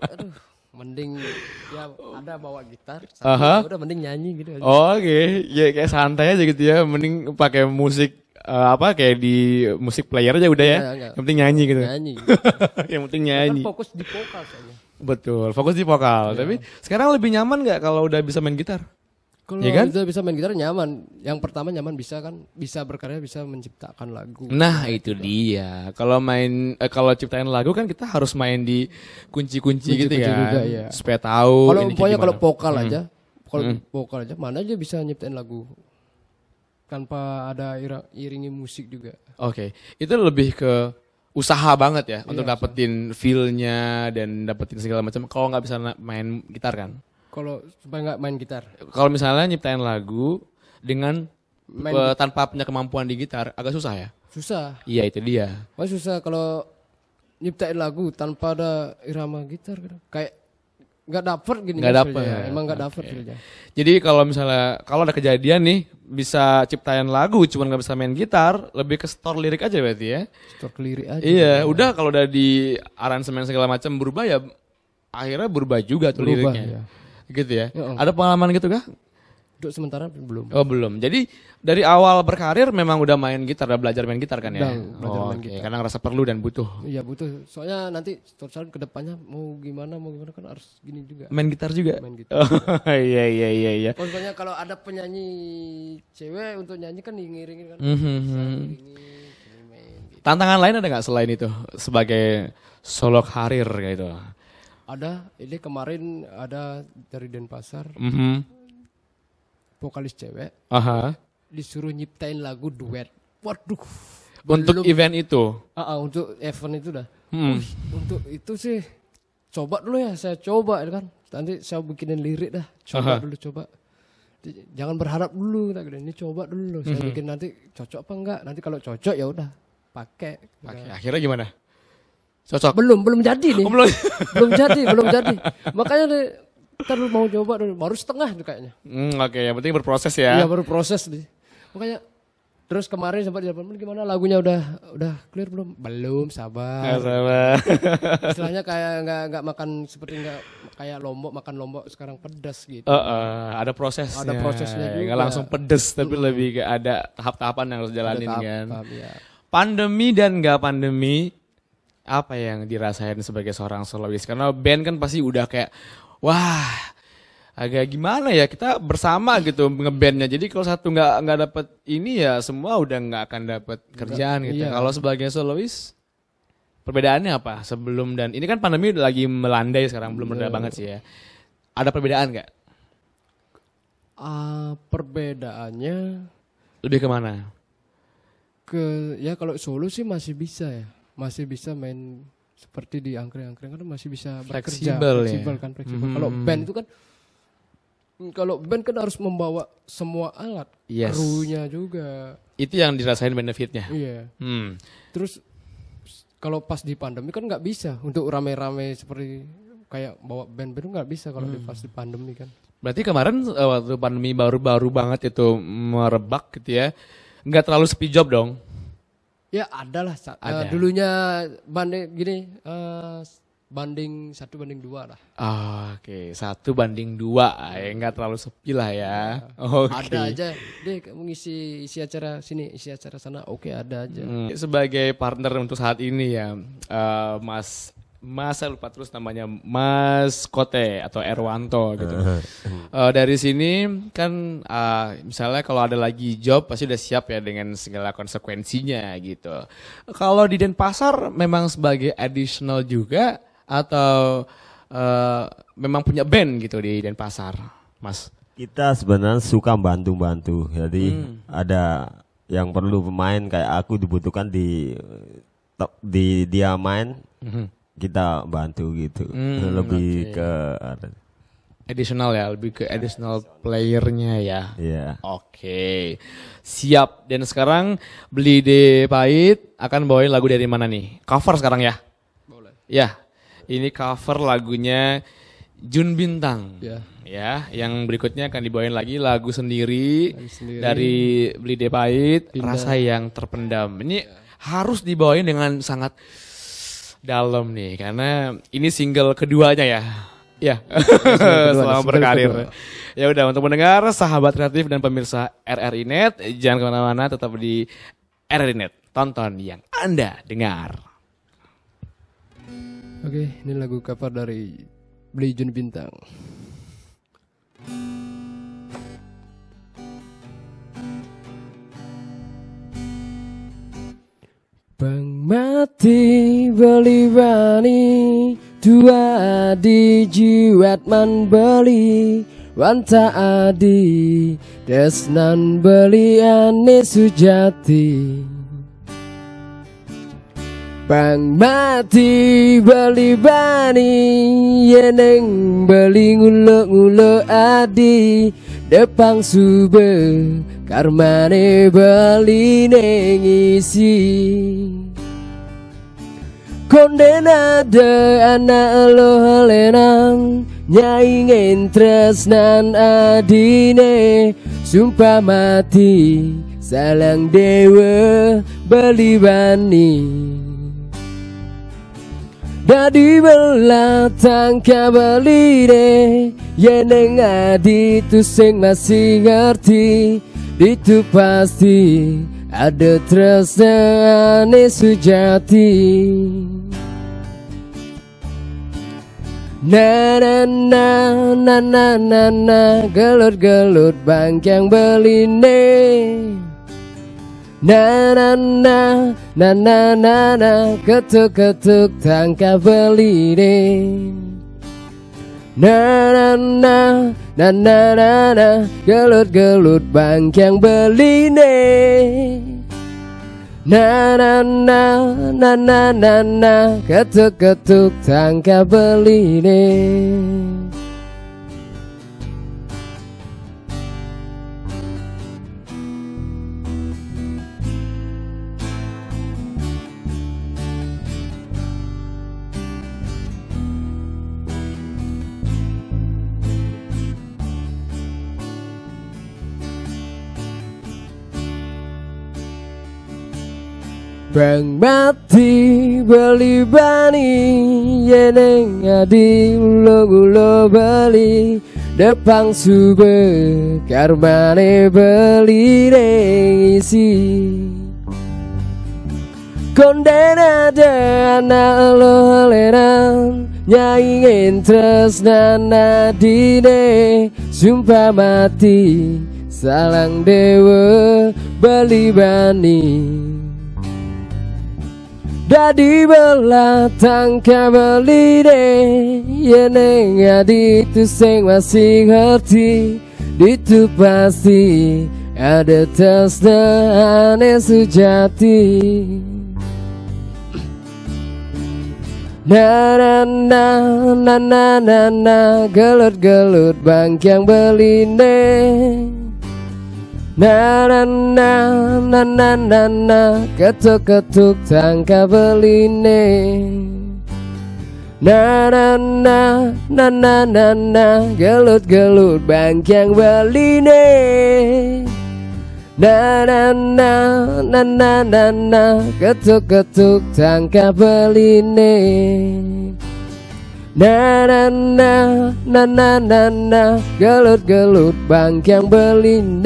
Aduh, mending ya ada bawa gitar, udah mending nyanyi gitu. Oke, ya kayak santai aja gitu ya, mending pakai musik kayak di musik player aja udah ya. Yang penting nyanyi gitu. Nyanyi. Yang penting nyanyi. Kan fokus di vokal saja. Betul, fokus di vokal. Tapi sekarang lebih nyaman nggak kalau udah bisa main gitar? Kalau Ya kan? udah bisa main gitar nyaman. Yang pertama nyaman bisa berkarya, bisa menciptakan lagu. Nah itu dia. Kalau kalau ciptain lagu kan kita harus main di kunci-kunci gitu Kunci-kunci kan, juga, ya. supaya tahu. Kalau ini umpamanya kayak kalau gimana. vokal aja, mana aja bisa nyiptain lagu tanpa ada iringi musik juga. Oke, itu lebih ke usaha banget ya untuk dapetin feel-nya dan dapetin segala macam. Kalau nggak bisa main gitar kan? Kalau supaya nggak main gitar, Kalau misalnya nyiptain lagu dengan tanpa punya kemampuan di gitar agak susah ya? susah. Iya itu dia. Wah susah kalau nyiptain lagu tanpa ada irama gitar kan. Kayak nggak dapet gini. Nggak dapet. feelnya. Emang nggak dapet feelnya. Jadi kalau misalnya kalau ada kejadian nih bisa ciptain lagu cuman nggak bisa main gitar, lebih ke store lirik aja berarti ya? Stok lirik aja. Iya, udah kalau udah di aransemen segala macam berubah ya akhirnya berubah juga tuh Berubah, liriknya. ya. Gitu ya. Ya, Ada pengalaman gitu kah? Untuk sementara belum. Oh belum. Jadi dari awal berkarir memang udah main gitar, udah belajar main gitar kan ya? Udah, belajar main oke. gitar. Karena ngerasa perlu dan butuh. Iya butuh. Soalnya nanti suatu ke depannya mau gimana kan harus gini juga. Main gitar juga? Main gitar. Oh, iya. Pokoknya kalau ada penyanyi cewek untuk nyanyi kan ngiringin kan. Main gitu. Tantangan lain ada nggak selain itu sebagai solo karir kayak itu? Ada, ini kemarin ada dari Denpasar, vokalis cewek, Aha. disuruh nyiptain lagu duet. Waduh. Untuk event itu? Untuk event itu dah. Untuk itu sih, coba dulu ya, saya coba ya kan. Nanti saya bikinin lirik dah, coba. Jangan berharap dulu, ini coba dulu. Saya bikin nanti cocok apa enggak. Nanti kalau cocok ya udah pakai. Akhirnya gimana? Cocok? Belum jadi nih. Oh, belum. belum jadi. Makanya deh, ntar lu mau coba dulu, baru setengah tuh kayaknya. Oke, yang penting berproses ya. Iya baru proses nih. Makanya terus kemarin sempat di depan gimana lagunya udah clear belum? Belum, sabar. Istilahnya kayak nggak makan seperti nggak kayak lombok, makan lombok sekarang pedas gitu. Ada prosesnya. Ada prosesnya juga. Nggak langsung pedes tapi lebih ke ada tahap-tahapan yang harus jalanin Ada kan. tahap, ya. Pandemi dan nggak pandemi, apa yang dirasain sebagai seorang solois? Karena band kan pasti udah kayak, wah, agak gimana ya kita bersama gitu ngebandnya. Jadi kalau satu nggak dapet ini ya semua udah nggak akan dapet kerjaan gitu. iya. Kalau sebagai solois, perbedaannya apa? Sebelum dan ini kan pandemi udah lagi melandai sekarang, belum reda banget sih ya. Ada perbedaan nggak? Perbedaannya Lebih kemana? ya kalau solo sih masih bisa ya. Masih bisa main seperti di angkring-angkring kan masih bisa bekerja. Fleksibel Kan fleksibel. Kalau band itu kan harus membawa semua alat. Yes. Krunya juga. Itu yang dirasain benefitnya. Iya. Hmm. Terus kalau pas di pandemi kan nggak bisa untuk rame-rame seperti kayak bawa band-band nggak bisa kalau pas di pandemi kan. Berarti kemarin waktu pandemi baru-baru banget itu merebak gitu ya, nggak terlalu sepi job dong? Ya ada lah. Ada. Dulunya banding gini, banding 1:2 lah. Oke, 1:2, ya nggak terlalu sepi lah ya. Oke. Ada aja, deh kamu isi acara sini, isi acara sana, oke ada aja. Sebagai partner untuk saat ini ya, saya lupa terus namanya, Mas Kote atau Erwanto gitu. Dari sini kan misalnya kalau ada lagi job pasti udah siap ya dengan segala konsekuensinya gitu. Kalau di Denpasar memang sebagai additional juga atau memang punya band gitu di Denpasar, Mas? Kita sebenarnya suka bantu-bantu. Jadi ada yang perlu pemain kayak aku dibutuhkan di dia main. Kita bantu gitu, lebih ke additional ya, lebih ke additional playernya ya. Iya. Oke, siap. Dan sekarang Beli De Pahit akan bawain lagu dari mana nih? Cover sekarang ya? Boleh. Ya, ini cover lagunya Jun Bintang. Ya. Ya, yang berikutnya akan dibawain lagi lagu sendiri, sendiri. dari Beli De Pahit, Pindah. Rasa Yang Terpendam. Ini harus dibawain dengan sangat dalam nih, karena ini single keduanya ya. Ya, selama berkarir. Ya udah, untuk mendengar sahabat kreatif dan pemirsa RRI Net, jangan kemana-mana, tetap di RRI Net. Tonton yang Anda dengar. Oke, ini lagu cover dari Beli Jun Bintang. Bang mati beli bani dua di jiwat man beli wanta adi desnan beli ane sujati. Bang mati beli bani yeneng beli ngulo-ngulo adi depang sube karmane beli nengisi. Konden ada anak lo lenang nyai ngentresnan adine sumpah mati salang dewa beli bani. Dadi belatang kabeli deh yeneng adi tu sing masih ngerti itu pasti ada tresnane sujati. Na na na na na na na gelut-gelut bangkyang beline. Na na na na na na na ketuk-ketuk tangkap beline. Na na na na na na na gelut-gelut bangkyang beline. Na na na na na na na ketuk-ketuk tangkap beline. Bang mati beli bani yeneng adi ulo-ulo beli depang sube karmane beli isi. Konden ada anak lo lenang nyai ngentresnan adine sumpah mati salang dewa beli bani. Dadi belatang kabeli deh yeneng adi tu sing masih ngerti itu pasti ada tresnane sujati. Na na na na na na na gelut-gelut bangkyang beline. Na na na na na na na ketuk-ketuk tangkap beline. Na na na na na na na gelut-gelut bangkyang beline. Na na na na na na na ketuk-ketuk tangkap beline. Na na na na na na na gelut-gelut bangkyang beline.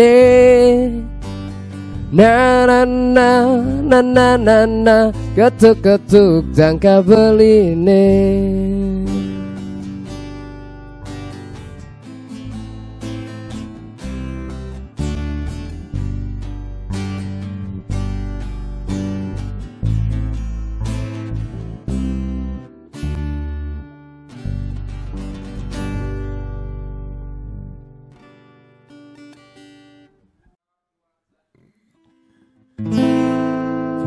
Na na na na na na na ketuk-ketuk tangkap beline.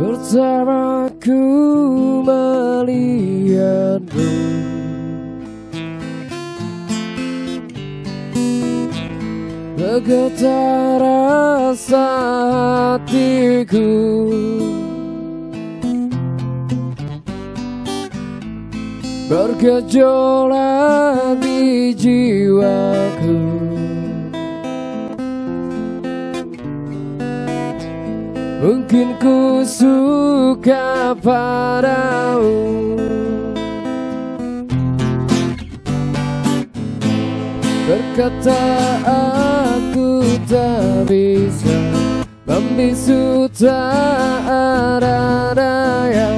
Pertama ku melihatmu, bergetar rasa hatiku, bergejolak di jiwaku. Mungkin ku suka padamu, berkata aku tak bisa membisu, tak ada daya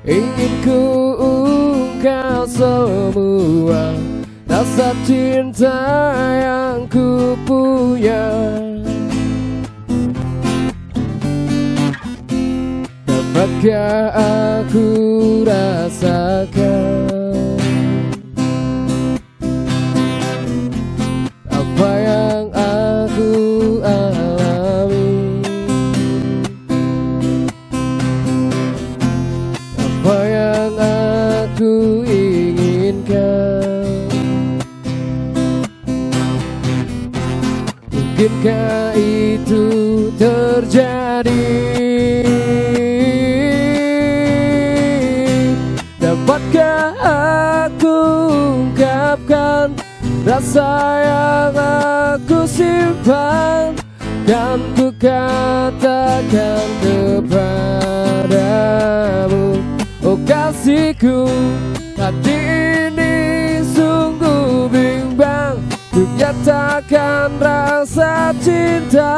ingin ku ungkap semua rasa cinta yang ku punya. Dapatkah aku rasakan apa yang aku alami, apa yang aku inginkan? Mungkinkah itu terjadi? Dapatkah aku ungkapkan rasa yang aku simpan, kan ku katakan kepadamu, oh kasihku, hati ini sungguh bimbang untuk nyatakan rasa cinta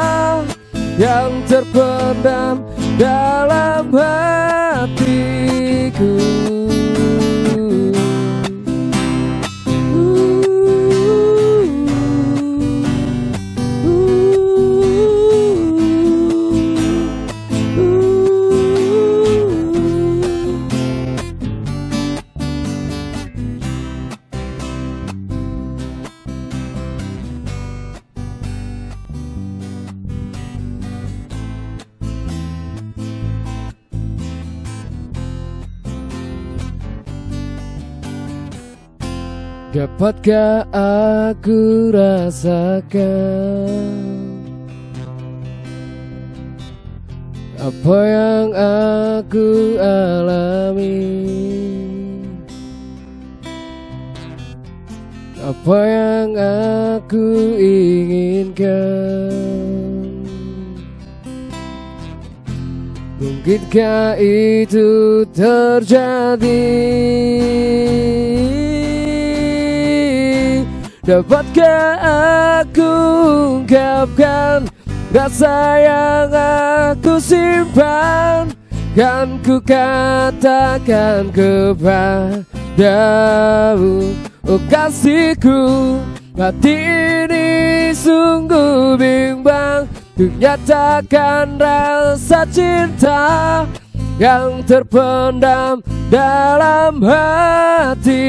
yang terpendam dalam hatiku. Dapatkah aku rasakan apa yang aku alami, apa yang aku inginkan? Mungkinkah itu terjadi? Dapatkah aku ungkapkan rasa yang aku simpan, kan ku katakan kepadamu, oh kasihku, hati ini sungguh bimbang untuk nyatakan rasa cinta yang terpendam dalam hatiku.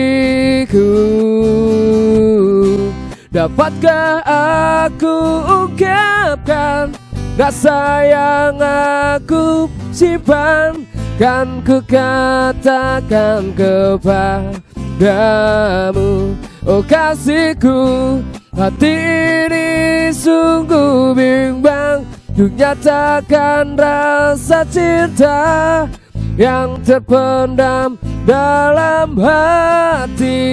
Dapatkah aku ungkapkan rasa yang aku simpan, kan ku katakan kepadamu, oh kasihku, hati ini sungguh bimbang untuk nyatakan rasa cinta yang terpendam dalam hatiku.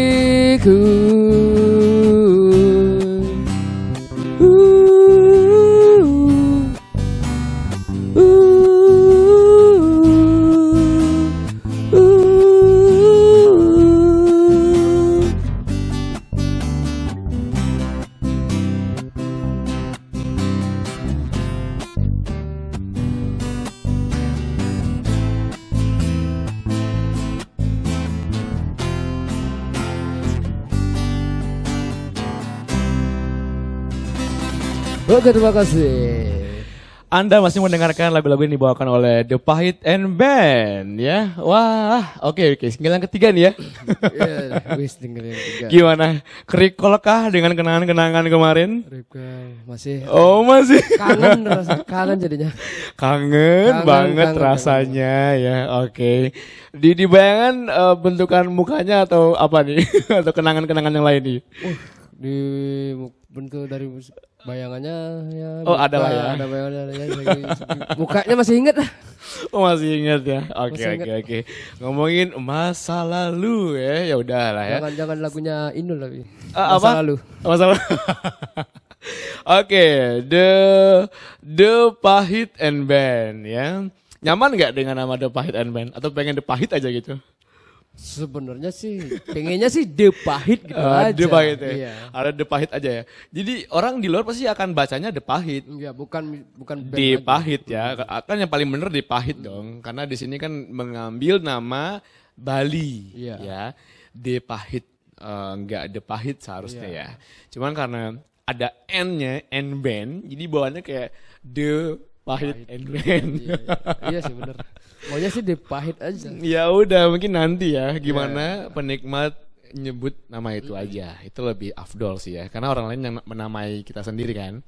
Oke, terima kasih. Anda masih mendengarkan lagu-lagu yang dibawakan oleh The Pahit and Band ya. Wah, oke. Single yang ketiga nih ya. Iya, wis single yang ketiga. Gimana? Recall-kah dengan kenangan-kenangan kemarin? Recall, masih. Oh, masih. Kangen jadinya. Kangen banget rasanya ya. Oke. Di bayangan bentukan mukanya atau apa nih? Atau kenangan-kenangan yang lain nih? Di bentuk dari bayangannya ya. Oh, ada lah ya. Ada bayangannya ya. Mukanya masih inget lah. Oh, masih ingat ya. Oke. Ngomongin masa lalu ya udah lah ya. Jangan lagunya Inul tapi. Masa apa? Lalu. Masa lalu. Oke, The Pahit and Band ya. Nyaman nggak dengan nama The Pahit and Band atau pengen The Pahit aja gitu? Sebenarnya sih pengennya sih The Pahit gitu aja. The Pahit ya. Iya. Ada The Pahit aja ya. Jadi orang di luar pasti akan bacanya The Pahit. Enggak, bukan The Pahit ya. Kan yang paling bener The Pahit dong. Karena di sini kan mengambil nama Bali ya. D pahit, nggak D pahit seharusnya ya. Cuman karena ada N-nya, N band, jadi bawaannya kayak D pahit N band. Iya sih bener. Maunya sih D pahit aja. Ya udah mungkin nanti ya gimana penikmat nyebut nama itu aja. Itu lebih afdol sih ya. Karena orang lain yang menamai kita sendiri kan.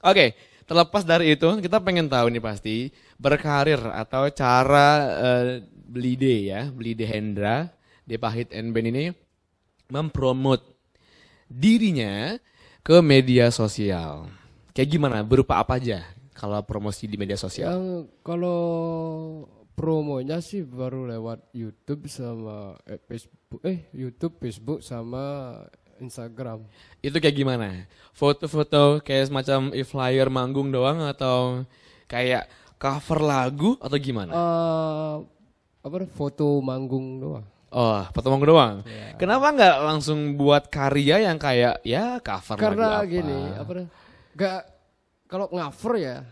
Oke, terlepas dari itu kita pengen tahu nih pasti berkarir atau cara Blide Hendra, D pahit N band ini mempromot dirinya ke media sosial. Kayak gimana? Berupa apa aja kalau promosi di media sosial? Kalau promonya sih baru lewat YouTube sama Facebook sama Instagram. Itu kayak gimana? Foto-foto kayak semacam flyer manggung doang atau kayak cover lagu atau gimana? Foto manggung doang. Oh, foto manggung doang. Yeah. Kenapa nggak langsung buat karya yang kayak ya cover lagu apa? Karena gini, kalau cover ya.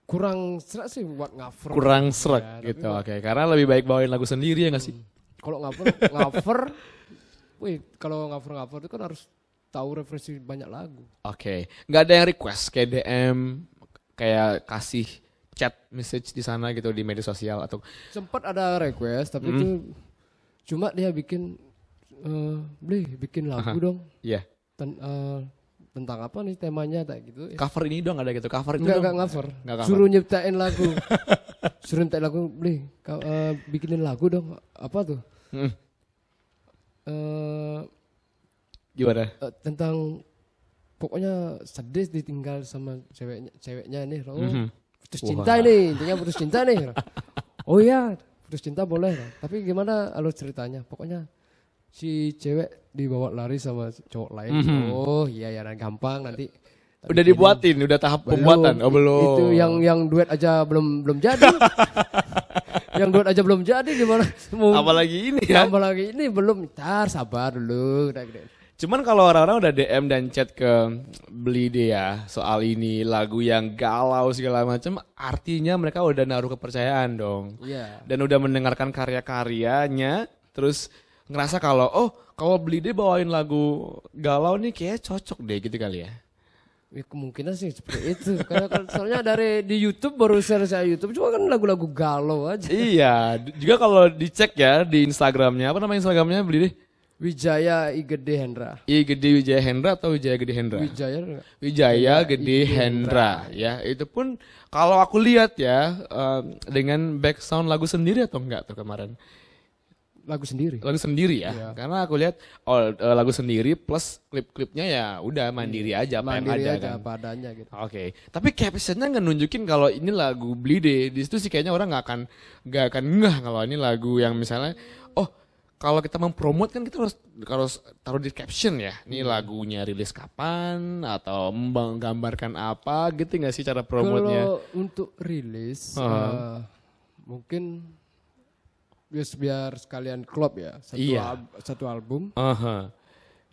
Kurang serak sih buat cover. Kurang serak ya, gitu. Oke, karena lebih baik bawain lagu sendiri ya nggak sih? Kalau cover, kalau cover itu kan harus tahu referensi banyak lagu. Oke, nggak ada yang request kayak DM, kayak kasih chat message di sana gitu di media sosial atau? Sempat ada request tapi itu cuma dia bikin bikin lagu dong. Iya. Tentang apa nih temanya kayak gitu. Cover ini dong ada gitu. Cover itu enggak cover. Suruh nyiptain lagu. Bikinin lagu dong. Apa tuh? Gimana? Tentang pokoknya sedih ditinggal sama ceweknya nih. Putus cinta nih, intinya putus cinta nih. Oh iya, putus cinta boleh. Tapi gimana alur ceritanya? Pokoknya si cewek dibawa lari sama cowok lain. Oh iya ya gampang nanti. Udah dibuatin, udah tahap pembuatan. Oh belum. Itu yang duet aja belum jadi. Yang duet aja belum jadi gimana? Apalagi ini ya. Apalagi ini belum. Ntar sabar dulu. Cuman kalau orang-orang udah DM dan chat ke Blide ya soal ini lagu yang galau segala macam, artinya mereka udah naruh kepercayaan dong. Iya. Dan udah mendengarkan karya-karyanya, terus ngerasa kalau Blide bawain lagu galau nih kayak cocok deh gitu kali ya. Ya kemungkinan sih seperti itu. Karena soalnya di YouTube baru share YouTube cuma kan lagu-lagu galau aja. Iya, juga kalau dicek ya di Instagramnya, apa nama Instagramnya Blide? Wijaya Gede Hendra. Gede Wijaya Hendra atau Wijaya Gede Hendra? Wijaya Gede Hendra. Ya, itu pun kalau aku lihat ya dengan back sound lagu sendiri atau enggak tuh kemarin? Lagu sendiri. Lagu sendiri ya. Iya. Karena aku lihat lagu sendiri plus klip-klipnya ya udah mandiri aja apa yang ada kan. Apa adanya gitu. Oke. Tapi captionnya nggak nunjukin kalau ini lagu Blide. Di situ sih kayaknya orang nggak akan ngeh kalau ini lagu yang misalnya kalau kita mempromot kan kita harus taruh di caption ya. Ini lagunya rilis kapan atau menggambarkan apa gitu nggak sih cara promotnya? Kalau untuk rilis mungkin biar sekalian klop ya. Satu album.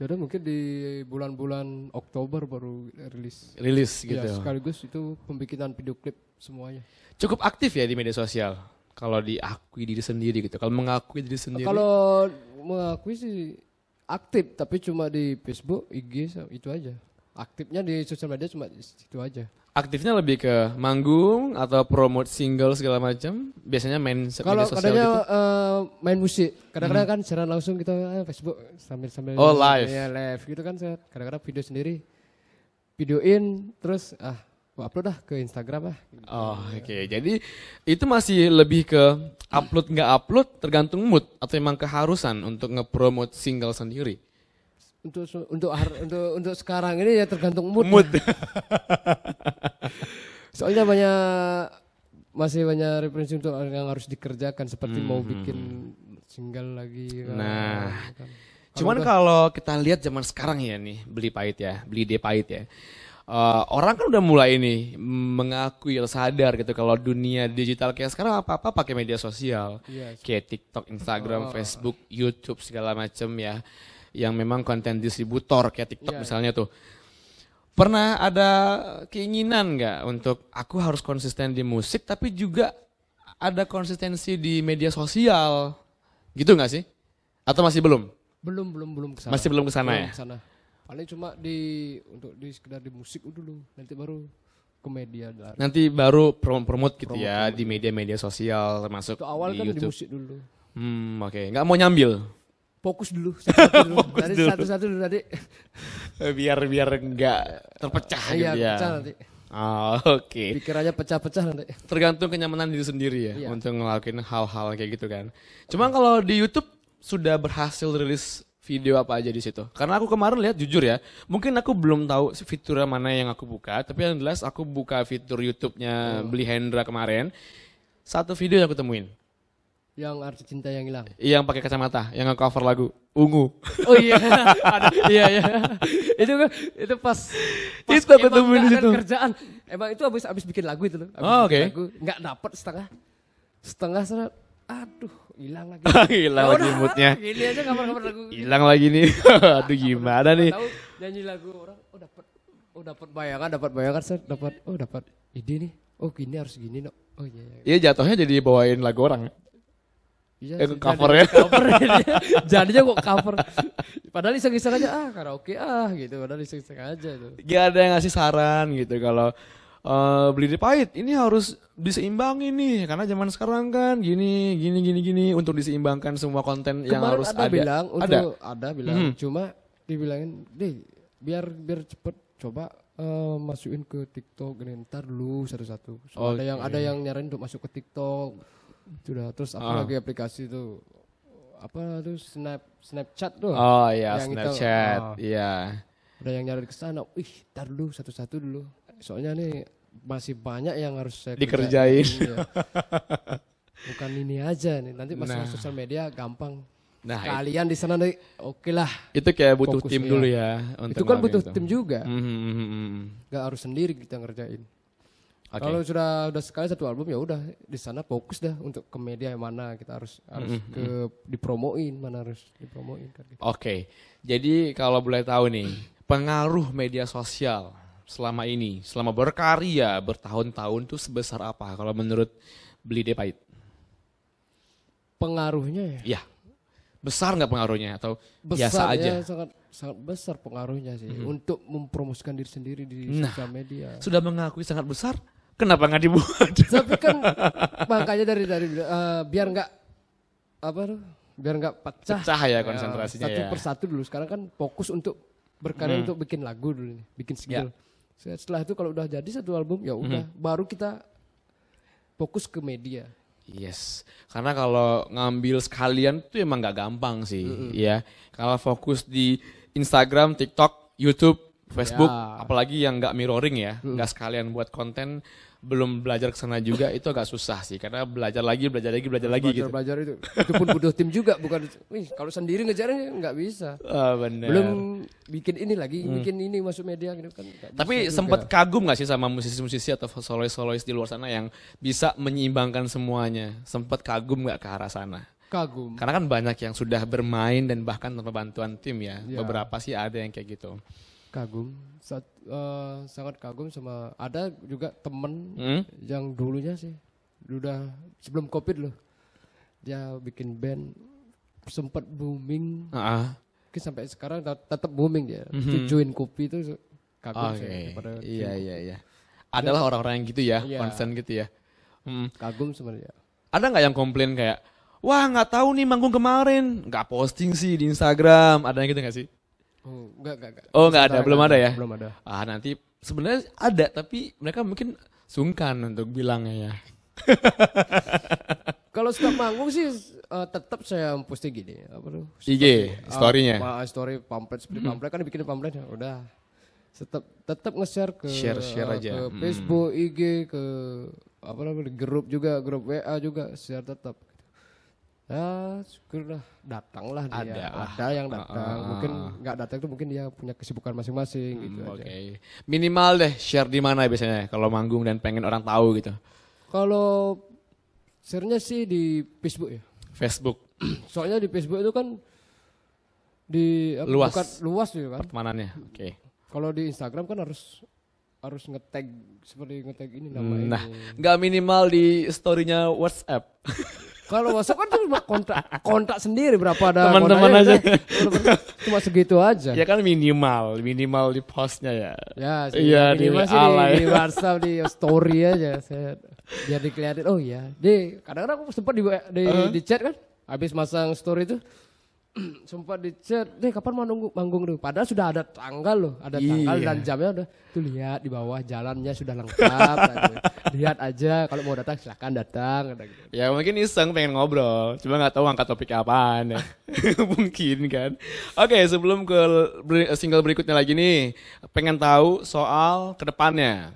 Jadi mungkin di bulan-bulan Oktober baru rilis. Rilis gitu. Ya, sekaligus itu pembikinan video klip semuanya. Cukup aktif ya di media sosial. Kalau diakui diri sendiri gitu. Kalau mengakui diri sendiri. Kalau mengakui sih aktif, tapi cuma di Facebook, IG itu aja. Aktifnya di sosial media cuma itu aja. Aktifnya lebih ke manggung atau promote single segala macam. Biasanya main media sosial gitu. Kalau main musik. Kadang-kadang kan secara langsung kita Facebook sambil live. Ya live gitu kan. Kadang-kadang video sendiri. Videoin terus upload dah ke Instagram lah. Oke. Jadi itu masih lebih ke upload nggak upload tergantung mood atau emang keharusan untuk nge-promote single sendiri. Untuk sekarang ini ya tergantung mood. Soalnya masih banyak referensi untuk yang harus dikerjakan seperti mau bikin single lagi. Nah, cuman kalau kita lihat zaman sekarang ya nih, Blide pahit ya. Orang kan udah mulai nih mengakui sadar gitu kalau dunia digital kayak sekarang apa-apa pakai media sosial. Kayak TikTok, Instagram, Facebook, YouTube segala macem ya. Yang memang konten distributor kayak TikTok misalnya tuh. Pernah ada keinginan nggak untuk aku harus konsisten di musik tapi juga ada konsistensi di media sosial gitu nggak sih? Atau masih belum? Belum kesana. Masih belum kesana ya? Kesana. Paling cuma untuk sekedar di musik dulu, nanti baru ke media. Nanti baru promote gitu ya di media-media sosial termasuk Untuk awal di kan YouTube. di musik dulu. Oke. Nggak mau nyambil? Fokus dulu, satu-satu dulu tadi. biar nggak terpecah gitu ya. Pecah nanti. Oke. Pikirannya pecah-pecah nanti. Tergantung kenyamanan diri sendiri ya Iya. untuk ngelakuin hal-hal kayak gitu kan. Cuma kalau di YouTube sudah berhasil rilis video apa aja di situ? Karena aku kemarin lihat jujur ya, mungkin aku belum tahu fitur mana yang aku buka, tapi yang jelas aku buka fitur YouTube-nya Beli Hendra kemarin. Satu video yang aku temuin. Yang Arti Cinta Yang Hilang. Yang pakai kacamata, yang nge-cover lagu Ungu. Oh iya, ada. Iya. itu pas Itu aku emang temuin di nggak ada situ. kerjaan. Emang itu abis bikin lagu itu loh. Oh, oke. Nggak dapet setengah sana. Aduh, hilang lagi. Hilang lagi moodnya. Gini aja kabar lagu. Hilang lagi nih. Aduh gimana nih? Tahu nyanyi lagu orang, dapat bayangan, dapat ide nih. Oh gini harus gini no. Oh iya. Iya jatuhnya jadi bawain lagu orang. Iya, covernya. Jadinya kok cover. Padahal iseng-iseng aja karaoke gitu. Padahal iseng-iseng aja tuh. Gak ada yang ngasih saran gitu kalau Beli di Pahit ini harus diseimbangin nih karena zaman sekarang kan gini untuk diseimbangkan semua konten yang Kemarin harus ada bilang ada bilang cuma dibilangin deh biar cepet coba masukin ke TikTok gini ntar dulu satu-satu. So, ada yang nyaranin untuk masuk ke TikTok. Sudah terus lagi aplikasi tuh apa tuh Snapchat tuh. Oh iya yang Snapchat. Iya. Ada yang nyari ke sana. Ntar dulu satu-satu dulu. Soalnya nih masih banyak yang harus saya dikerjain. Ya. Bukan ini aja nih. Nanti masalah sosial media gampang. Nah, kalian di sana nih oke lah. Itu kayak butuh Fokus, tim iya. dulu ya. Itu kan butuh itu. tim juga. Mhm. Gak harus sendiri kita ngerjain. Oke. Kalau sudah sekali satu album ya udah di sana fokus dah untuk ke media yang mana kita harus ke dipromoin mana harus dipromoin kan. Gitu. Oke. Jadi kalau boleh tahu nih, pengaruh media sosial selama berkarya bertahun-tahun tuh sebesar apa kalau menurut Beli di Pahit? Pengaruhnya ya? Iya. Besar nggak pengaruhnya atau Besar, biasa aja? ya, sangat besar pengaruhnya sih untuk mempromosikan diri sendiri di sosial media. Sudah mengakui sangat besar, kenapa nggak dibuat? Tapi kan makanya dari biar nggak pecah Ya konsentrasinya satu ya. persatu dulu. Sekarang kan fokus untuk berkarya untuk bikin lagu dulu nih, bikin skill. Setelah itu kalau udah jadi satu album ya udah baru kita fokus ke media. Yes, karena kalau ngambil sekalian tuh emang nggak gampang sih, ya. Kalau fokus di Instagram, TikTok, YouTube, Facebook, apalagi yang nggak mirroring ya, nggak sekalian buat konten, belum belajar ke sana juga itu agak susah sih, karena belajar lagi gitu. Belajar itu pun butuh tim juga, bukan. Kalau sendiri ngejarnya nggak bisa. Bener. Belum bikin ini lagi, bikin ini masuk media gitu kan. Tapi sempat kagum nggak sih sama musisi-musisi atau solois-solois di luar sana yang bisa menyeimbangkan semuanya? Sempat kagum nggak ke arah sana? Kagum. Karena kan banyak yang sudah bermain dan bahkan tanpa bantuan tim ya. Beberapa sih ada yang kayak gitu. Kagum, sangat kagum sama ada juga temen yang dulunya sih udah sebelum COVID loh dia bikin band sempat booming, sampai sekarang tetap booming dia. Cucuin kopi itu kagum sih. Iya. Adalah orang-orang yang gitu ya, konsen gitu ya. Kagum sebenarnya. Ada nggak yang komplain kayak, wah nggak tahu nih manggung kemarin, nggak posting sih di Instagram, ada yang gitu nggak sih? Oh, enggak. Oh, enggak ada, belum ada ya? Belum ada. Nanti sebenarnya ada, tapi mereka mungkin sungkan untuk bilangnya ya. Kalau setiap manggung sih tetap saya posting gini, apa tuh? IG, story-nya. Story pamflet seperti pamflet kan bikin pamflet ya, udah. Tetap nge-share ke share aja. Ke Facebook, IG, ke apa namanya? Grup WA juga share tetap. Ya syukurlah datanglah dia. Ada yang datang, mungkin nggak datang itu mungkin dia punya kesibukan masing-masing gitu aja. Oke. Minimal deh share di mana biasanya kalau manggung dan pengen orang tahu gitu. Kalau share-nya sih di Facebook ya. Facebook. Soalnya di Facebook itu kan Luas. bukan luas juga kan. Pertemanannya. Oke. Kalau di Instagram kan harus harus nge-tag seperti nge-tag ini namanya. Nah, nggak minimal di story-nya WhatsApp. Kalau WhatsApp kan cuma kontak sendiri berapa ada Teman-teman aja. Cuma segitu aja. Ya kan minimal di postnya ya. Ya, iya minimal sih di WhatsApp di story aja saya biar dikelihatin. Oh iya, kadang-kadang aku sempat di chat kan, habis masang story itu sempat di chat, kapan manggung dulu. Padahal sudah ada tanggal loh, ada tanggal dan jamnya udah. Tuh lihat di bawah jalannya sudah lengkap. Lihat aja kalau mau datang silakan datang. Gitu. Ya mungkin iseng pengen ngobrol, cuma nggak tahu angkat topik apaan ya. Mungkin kan. Oke, sebelum ke single berikutnya lagi nih, pengen tahu soal kedepannya.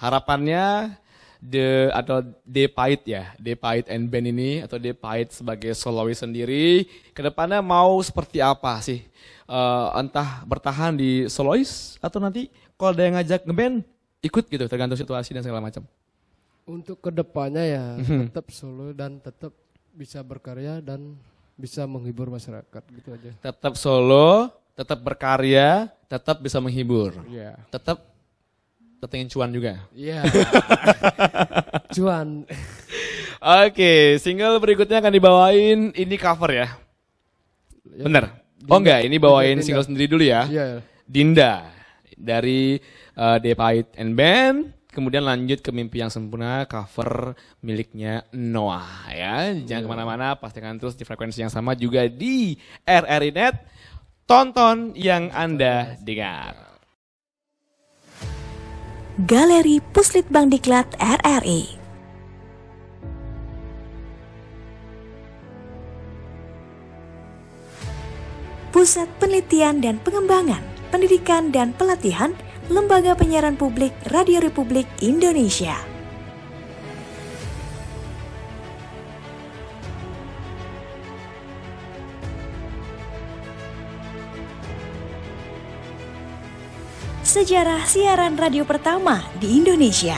Harapannya The Pahit ya, The Pahit and Band ini atau The Pahit sebagai solois sendiri kedepannya mau seperti apa sih? Entah bertahan di solois atau nanti kalau ada yang ngajak ngeband ikut gitu, tergantung situasi dan segala macam. Untuk kedepannya ya tetap solo dan tetap bisa berkarya dan bisa menghibur masyarakat gitu aja. Tetap solo, tetap berkarya, tetap bisa menghibur. Iya. Tetap ingin cuan juga. Iya. Cuan. Oke, single berikutnya akan dibawain ini cover ya. Bener? Oh enggak, ini bawain Dinda. single sendiri dulu ya. Iya. Dinda dari The Pahit and Band. Kemudian lanjut ke Mimpi Yang Sempurna, cover miliknya Noah ya. Jangan kemana-mana, pastikan terus di frekuensi yang sama juga di RRI Net. Tonton yang Anda dengar. Galeri Puslitbangdiklat RRI. Pusat Penelitian dan Pengembangan, Pendidikan dan Pelatihan, Lembaga Penyiaran Publik Radio Republik Indonesia. Sejarah siaran radio pertama di Indonesia.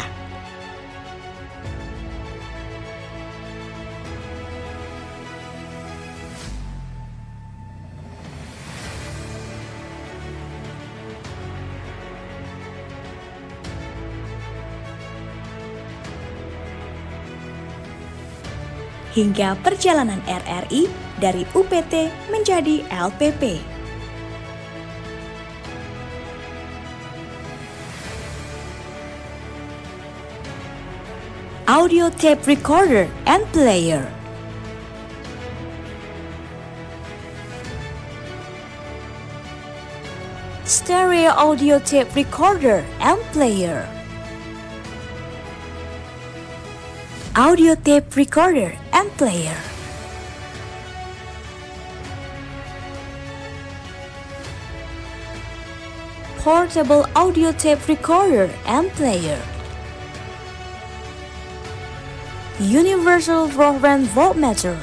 Hingga perjalanan RRI dari UPT menjadi LPP. Audio tape recorder and player. Stereo audio tape recorder and player. Audio tape recorder and player. Portable audio tape recorder and player. Universal Rohrend Voltmeter,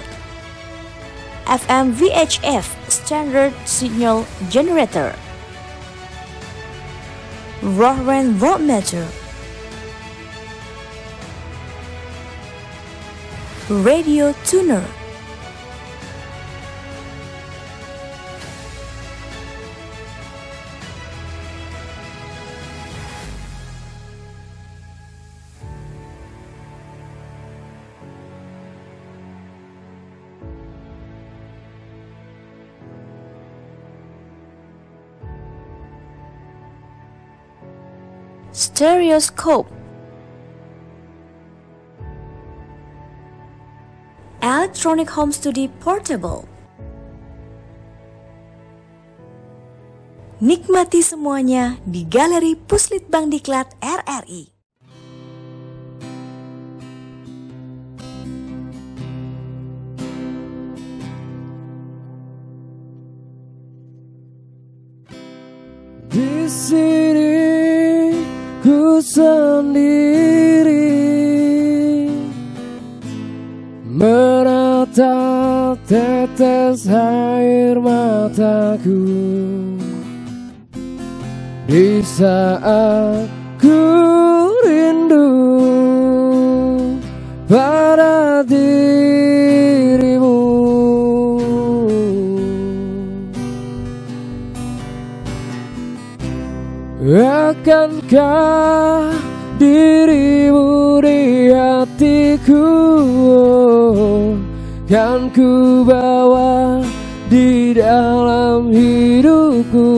FM VHF Standard Signal Generator, Rohrend Voltmeter, Radio Tuner, Stereoscope, Electronic Home Studio Portable. Nikmati semuanya di Galeri Puslitbangdiklat RRI. Di sini ku sendiri menatap tetes air mataku di saat ku rindu pada dirimu. Akankah dirimu di hatiku, kan ku bawa di dalam hidupku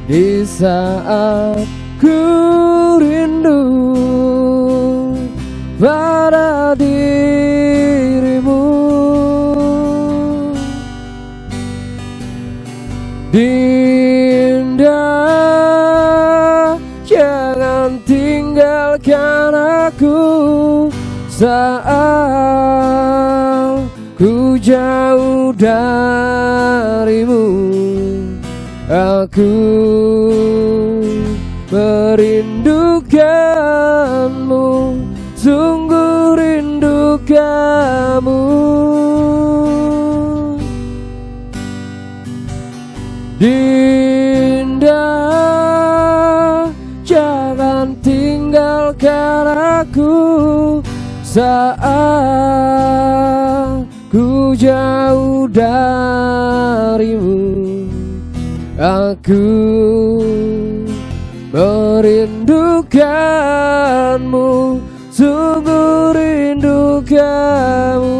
di saat ku rindu pada dirimu. Dinda, jangan tinggalkan aku saat ku jauh darimu. Aku merindukanmu, sungguh rindu kamu. Dinda, jangan tinggalkan aku saat ku jauh darimu. Aku merindukanmu, sungguh rindu kamu.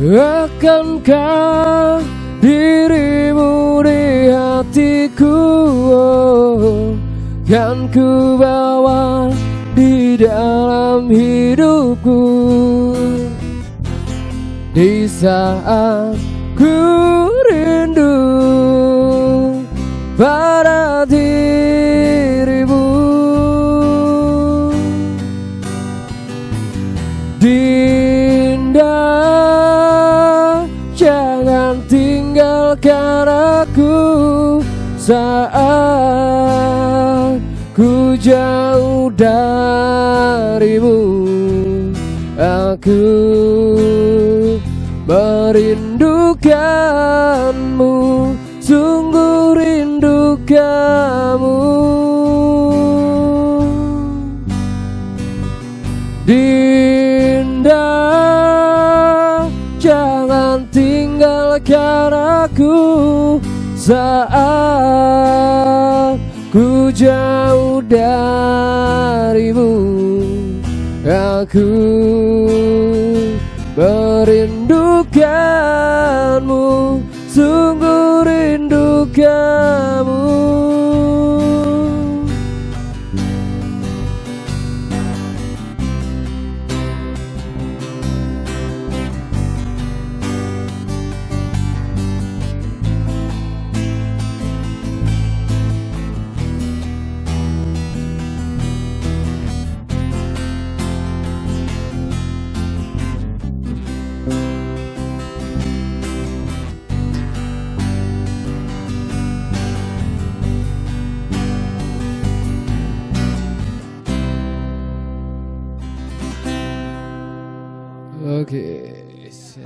Akankah dirimu di hatiku, kan ku bawa di dalam hidupku di saat ku rindu pada dirimu. Dinda, jangan tinggalkan aku saat ku jauh darimu. Aku merindukanmu, sungguh rindu kamu. Dinda, jangan tinggalkan aku saat ku jauh darimu. Aku merindukanmu, sungguh rindu kamu. Oke.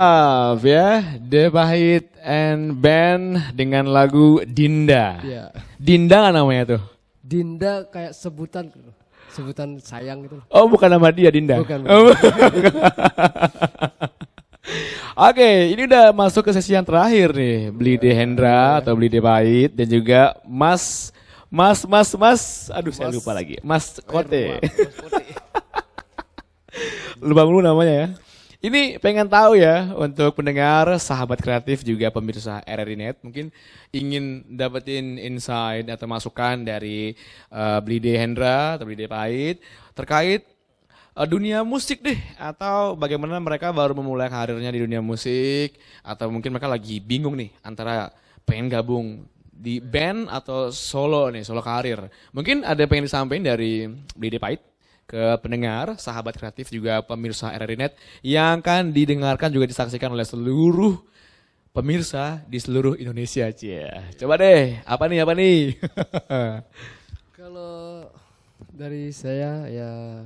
Maaf ya, The Pahit and Band dengan lagu Dinda. Iya. Dinda nggak namanya tuh? Dinda kayak sebutan sayang gitu. Oh, bukan nama dia Dinda. Bukan. Oke, ini udah masuk ke sesi yang terakhir nih. Blide Hendra atau Blide Pahit dan juga Mas. Aduh, saya lupa lagi. Mas Kote. Lupa mulu namanya ya. Ini pengen tahu ya untuk pendengar, sahabat kreatif juga pemirsa RRI Net mungkin ingin dapetin insight atau masukan dari Blide Hendra atau Blide Pahit terkait dunia musik deh, atau bagaimana mereka baru memulai karirnya di dunia musik, atau mungkin mereka lagi bingung nih antara pengen gabung di band atau solo nih, solo karir. Mungkin ada pengen disampaikan dari Blide Pahit ke pendengar, sahabat kreatif juga pemirsa RRI Net yang akan didengarkan juga disaksikan oleh seluruh pemirsa di seluruh Indonesia. Coba deh, apa nih? Kalau dari saya ya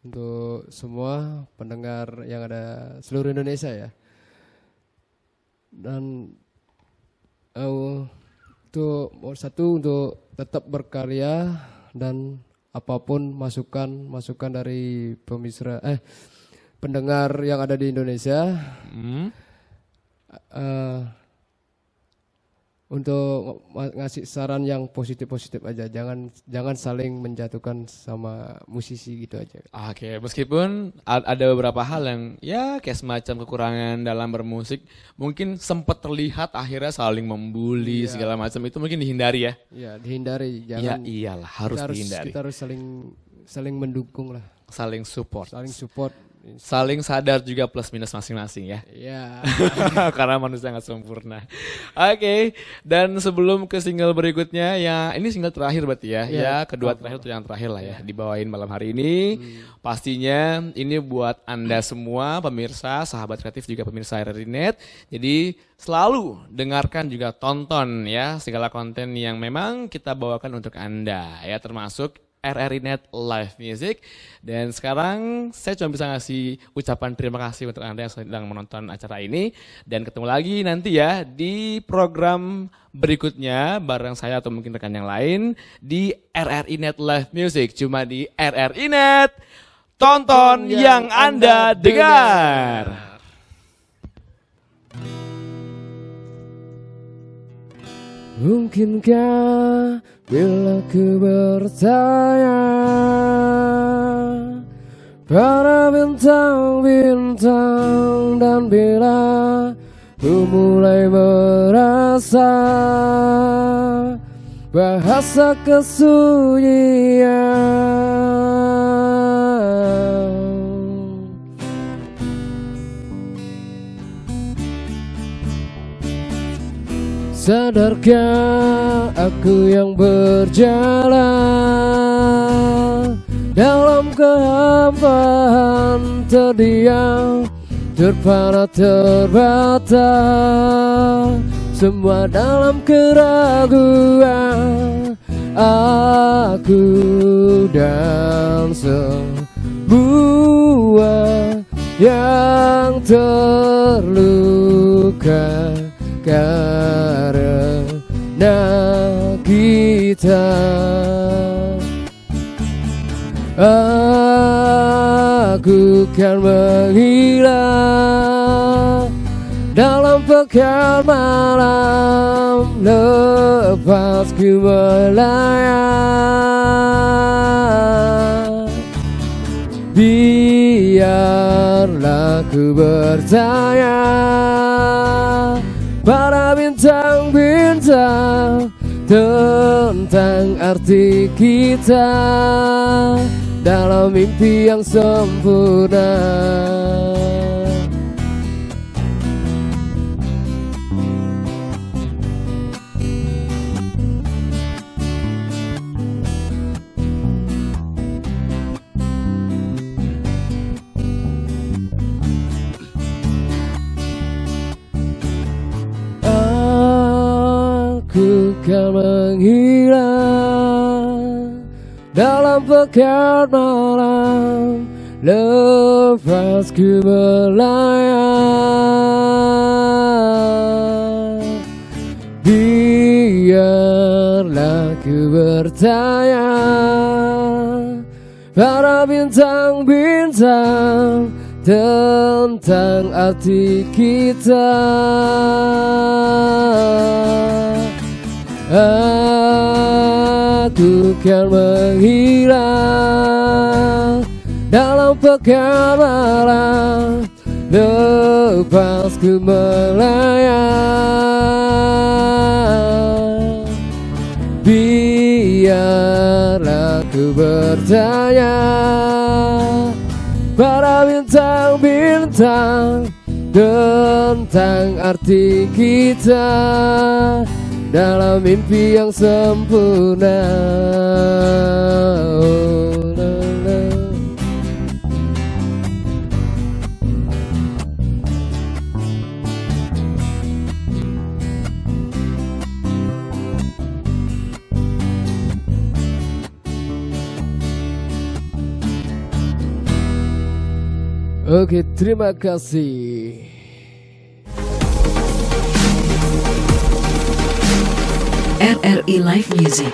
untuk semua pendengar yang ada seluruh Indonesia ya. Dan untuk tetap berkarya dan apapun masukan dari pendengar yang ada di Indonesia untuk ngasih saran yang positif aja, jangan saling menjatuhkan sama musisi gitu aja. Oke, meskipun ada beberapa hal yang ya kayak semacam kekurangan dalam bermusik, mungkin sempat terlihat akhirnya saling membuli segala macam, itu mungkin dihindari ya. Iya, dihindari. Jangan. Ya iyalah, harus dihindari. Kita harus saling mendukung lah. Saling support. Saling sadar juga plus minus masing-masing ya. Iya. Karena manusia nggak sempurna. Oke, dan sebelum ke single berikutnya, ya ini single terakhir berarti ya. Ya, kedua terakhir tuh yang terakhir lah ya, dibawain malam hari ini. Pastinya ini buat Anda semua pemirsa, sahabat kreatif juga pemirsa RRI Net. Jadi selalu dengarkan juga tonton ya segala konten yang memang kita bawakan untuk Anda ya, termasuk RRI Net Live Music. Dan sekarang saya cuma bisa ngasih ucapan terima kasih untuk Anda yang sedang menonton acara ini. Dan ketemu lagi nanti ya di program berikutnya bareng saya atau mungkin rekan yang lain di RRI Net Live Music. Cuma di RRI Net, tonton yang Anda dengar. Mungkinkah bila ku bertanya para bintang-bintang, dan bila ku mulai merasa bahasa kesunyian, sadarkah aku yang berjalan dalam kehampaan, terdiam, terpana, terbata, semua dalam keraguan, aku dan semua yang terluka karena kita. Aku kan menghilang dalam pekan malam, lepas ku melayang. Biarlah ku bertanya para bintang-bintang tentang arti kita dalam mimpi yang sempurna. Aku kan menghilang dalam pekan malam, lepas ku melayang. Biarlah ku bertanya para bintang-bintang tentang arti kita. Aku kan menghilang dalam pekan malam, lepas ku melayang. Biarlah ku bertanya para bintang-bintang tentang arti kita dalam mimpi yang sempurna. Oh, la, la. Oke, terima kasih. RRI Live Music.